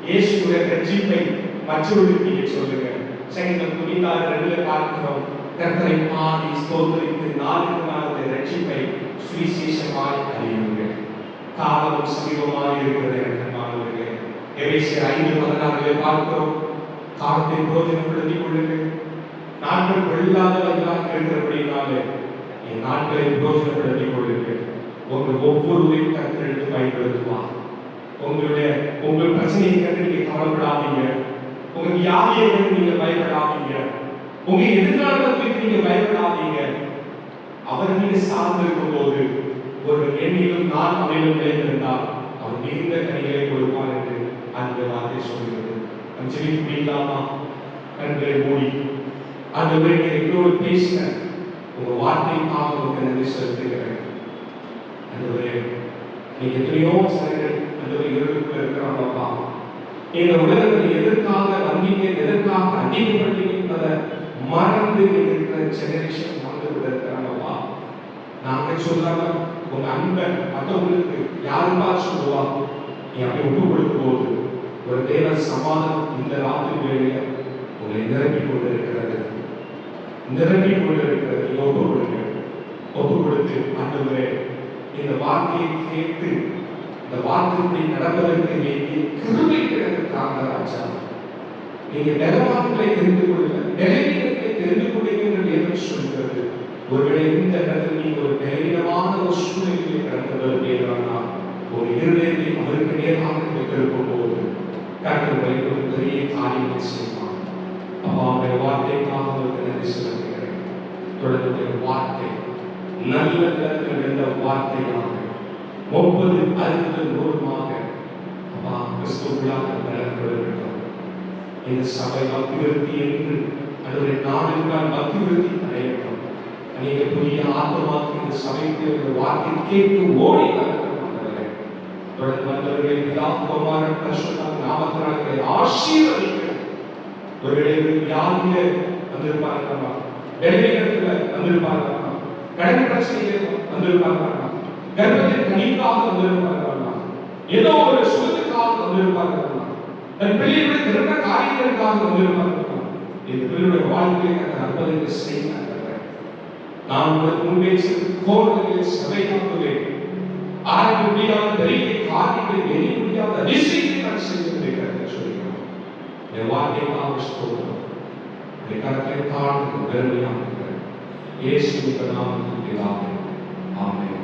இயேசுவின் ரட்சிப்பை மற்றவர்களுக்கு நீங்க சொல்லுங்க. சங்கீதம் 96:2 பார்க்கிறோம், கர்த்தரை பாடி ஸ்தோத்திரித்து நாளுக்கு நாள் ரட்சிப்பை சுவிசேஷமாய் அறியுங்கள். காலம் சமீபமாக இருக்கிறது. எனக்கு அன்பானவர்களே, எபேசியர் 5:16 பார்க்கிறோம், காலத்தை பிரயோஜனப்படுத்திக் கொள்ளுங்கள், நாட்கள் கொள்ளாதவர்களாக இருக்கிறபடினாலே என் நாட்களை பிரயோஜனப்படுத்திக் கொள்ளுங்கள். உங்கள் ஒவ்வொருவரையும் கர்த்தர் எடுத்து பயன்படுத்துவார். உங்கள் பிரச்சனையை கண்டு நீங்க கவலைப்படாதீங்க, உங்க வியாதியை கண்டு நீங்க பயப்படாதீங்க, உங்க எதிர்காலத்தை குறித்து நீங்க பயப்படாதீங்க. அவர் நீங்க சார்ந்திருக்கும் போது ஒரு எண்ணிலும் நான் அவனிலும் நிலைத்திருந்தால் அவர் மிகுந்த கனிகளை கொடுப்பார் என்று அந்த வார்த்தை சொல்கிறது. நம் ஜெபிக்க முடியலாமா? கண்களை மூடி ஆண்டவரே, எங்களோடு பேசின உங்க வார்த்தைக்காக உங்களுக்கு நன்றி செலுத்துகிறேன். ஆண்டவரே, நீங்க எத்தனையோ சிலர்கள் ஆண்டவரே இருளுக்குள்ள இருக்கிறாங்கப்பா. இந்த உலகத்தில் எதற்காக வந்தீங்க, எதற்காக அடிக்கப்பட்டீங்க என்பதை மறந்து இருக்கிற ஜெனரேஷன் வந்து இருக்கிறாங்கப்பா. நாங்க சொல்லாம உங்க அன்பை மற்றவங்களுக்கு யாருப்பா சொல்லுவா? நீ அப்படி ஒப்பு கொடுக்கும் போது ஒரு தேவ சமாதானம் இந்த ராத்திரி வேளையில உங்களை நிரப்பி கொண்டு இருக்கிறது. நீங்க ஒப்பு கொடுங்க. ஒப்பு கொடுத்து ஆண்டவரே இந்த வார்த்தையை கேட்டு இந்த வார்த்தைப்படி நடப்பதற்கு வேண்டிய கிருபை கிடைக்கிறதுக்காக ராஜா நீங்க நிலவான்களை தெரிந்து கொள்ளுங்க, நிலைவீனங்களை தெரிந்து கொள்ளுங்க என்று வேதம் சொல்கிறது. ஒருவேளை இந்த இடத்தில் நீங்க ஒரு நிலைவீனமான ஒரு சூழ்நிலையை கடந்து வருவீர்களானால் ஒரு இருதயத்தை அவருக்கு நேராக வைத்திருக்கும் போது கர்த்தர் ஒரு பெரிய காரியத்தை செய்வார். அப்போ அவருடைய வார்த்தைக்காக அவருக்கு நன்றி செலுத்துகிறேன். தொடர்ந்து வார்த்தை நல்ல நிலத்தில் இருந்த வார்த்தையாக 30, 60, 100 அப்பா கிறிஸ்துவுக்குள்ளாக பலப்படுகிறோம். இந்த சபை பக்திவிருத்தி என்று அதனுடைய நாடுகளால் பக்திவிருத்தி அடையட்டும். அநேக புதிய ஆத்மாக்கு இந்த சபைக்கு இந்த வார்த்தை கேட்டு ஓடி வரவர்களே தொடர்ந்து வந்தவர்களை பிதா குமாரன் பரிசுத்த நாமத்தினாலே ஆசீர்வதிக்கிறேன். ஒருவேளை வியாதியில வந்திருப்பார்களா, வேலையிடத்துல வந்திருப்பார்களா, கடன் பிரச்சனையில வந்திருப்பார்களா, கர்ப்பத்தின் கனிக்காக வந்திருப்பார்களா, ஏதோ ஒரு சுகத்துக்காக வந்திருப்பார்களா, தன் பிள்ளைகளுடைய திருமண காரியங்களுக்காக வந்திருப்பார்களா, இந்த பிள்ளைகளுடைய வாழ்க்கையை அற்புதத்தை செய்ய நான் உங்களுக்கு முன்பே கோர்களிலே சபை காப்புவேன். ஆராய்ந்து முடியாத பெரிய காரியங்களை எண்ணி முடியாத அதிசயத்தை நான் செய்திருக்கிறேன் சொல்லிக்கிறோம். என் வார்த்தைக்காக ஸ்தோத்திரம். என் கரத்தை தாழ்ந்து பெருமையாக இருக்கிறேன். இயேசுவின் நாமத்தில் பிதாவே, ஆமென்.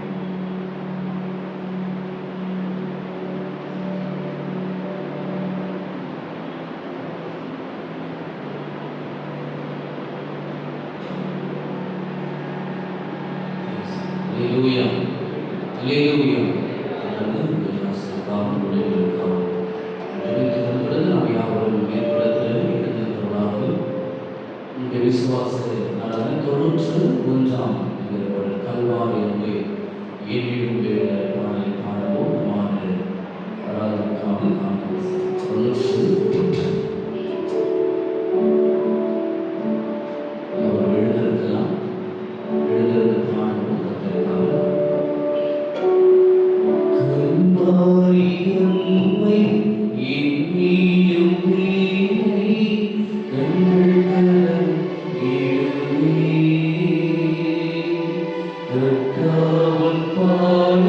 Hallelujah. Hallelujah. விசுவாசத்தை தொண்ணூற்று 1ஆம் கல்வாரி எண்ணிடும் பாடலை பாடவும் பாட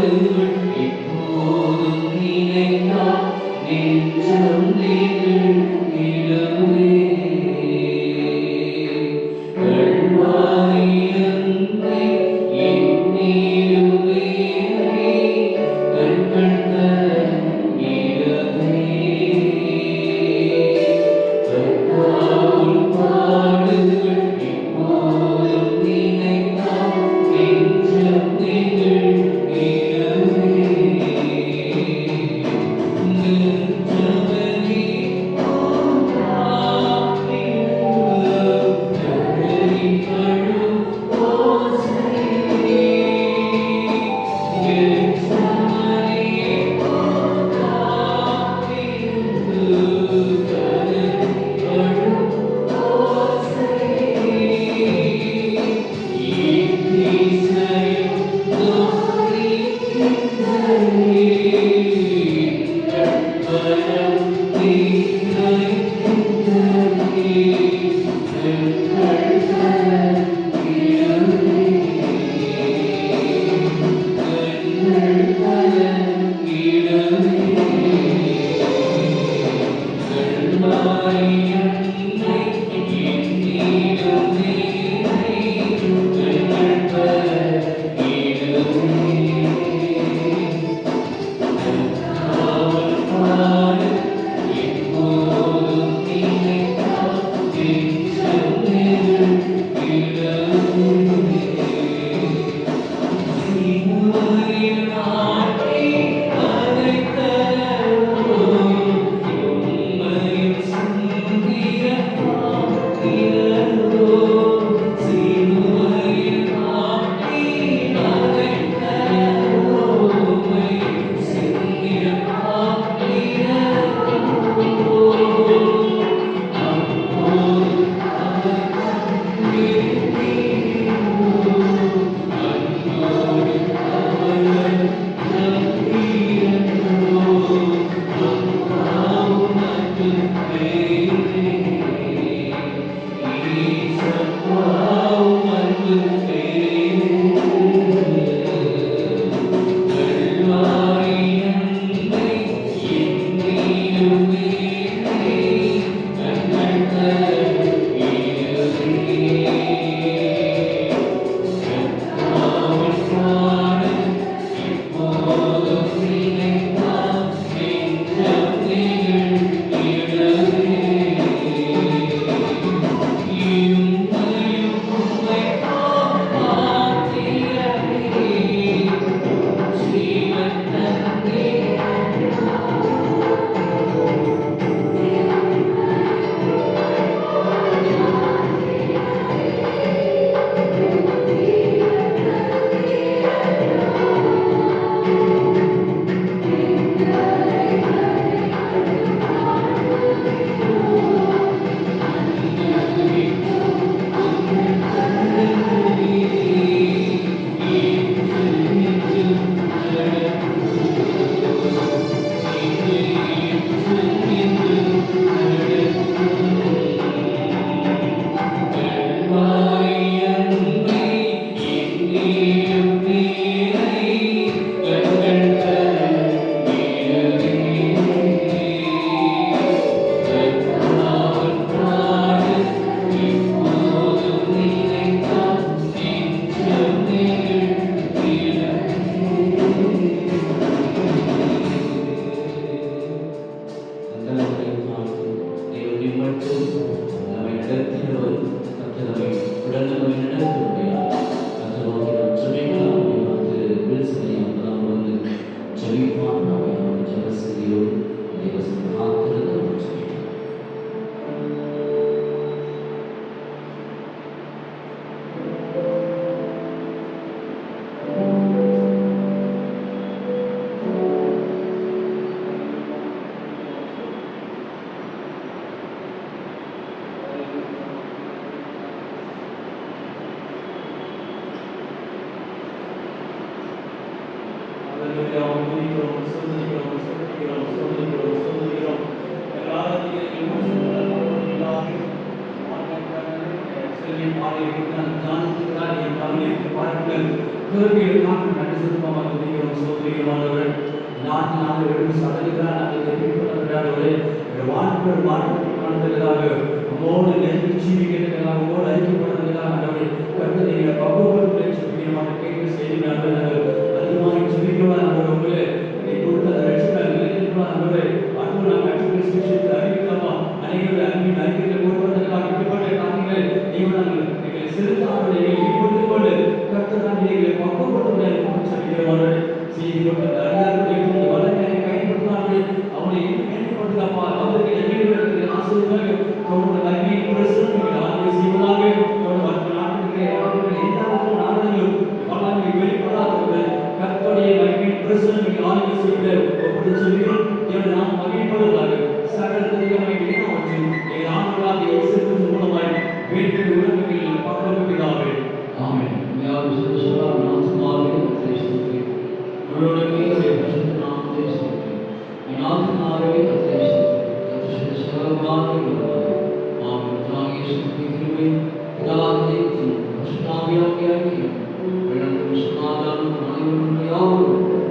சமாதானம் அனைவரும் யாவரும்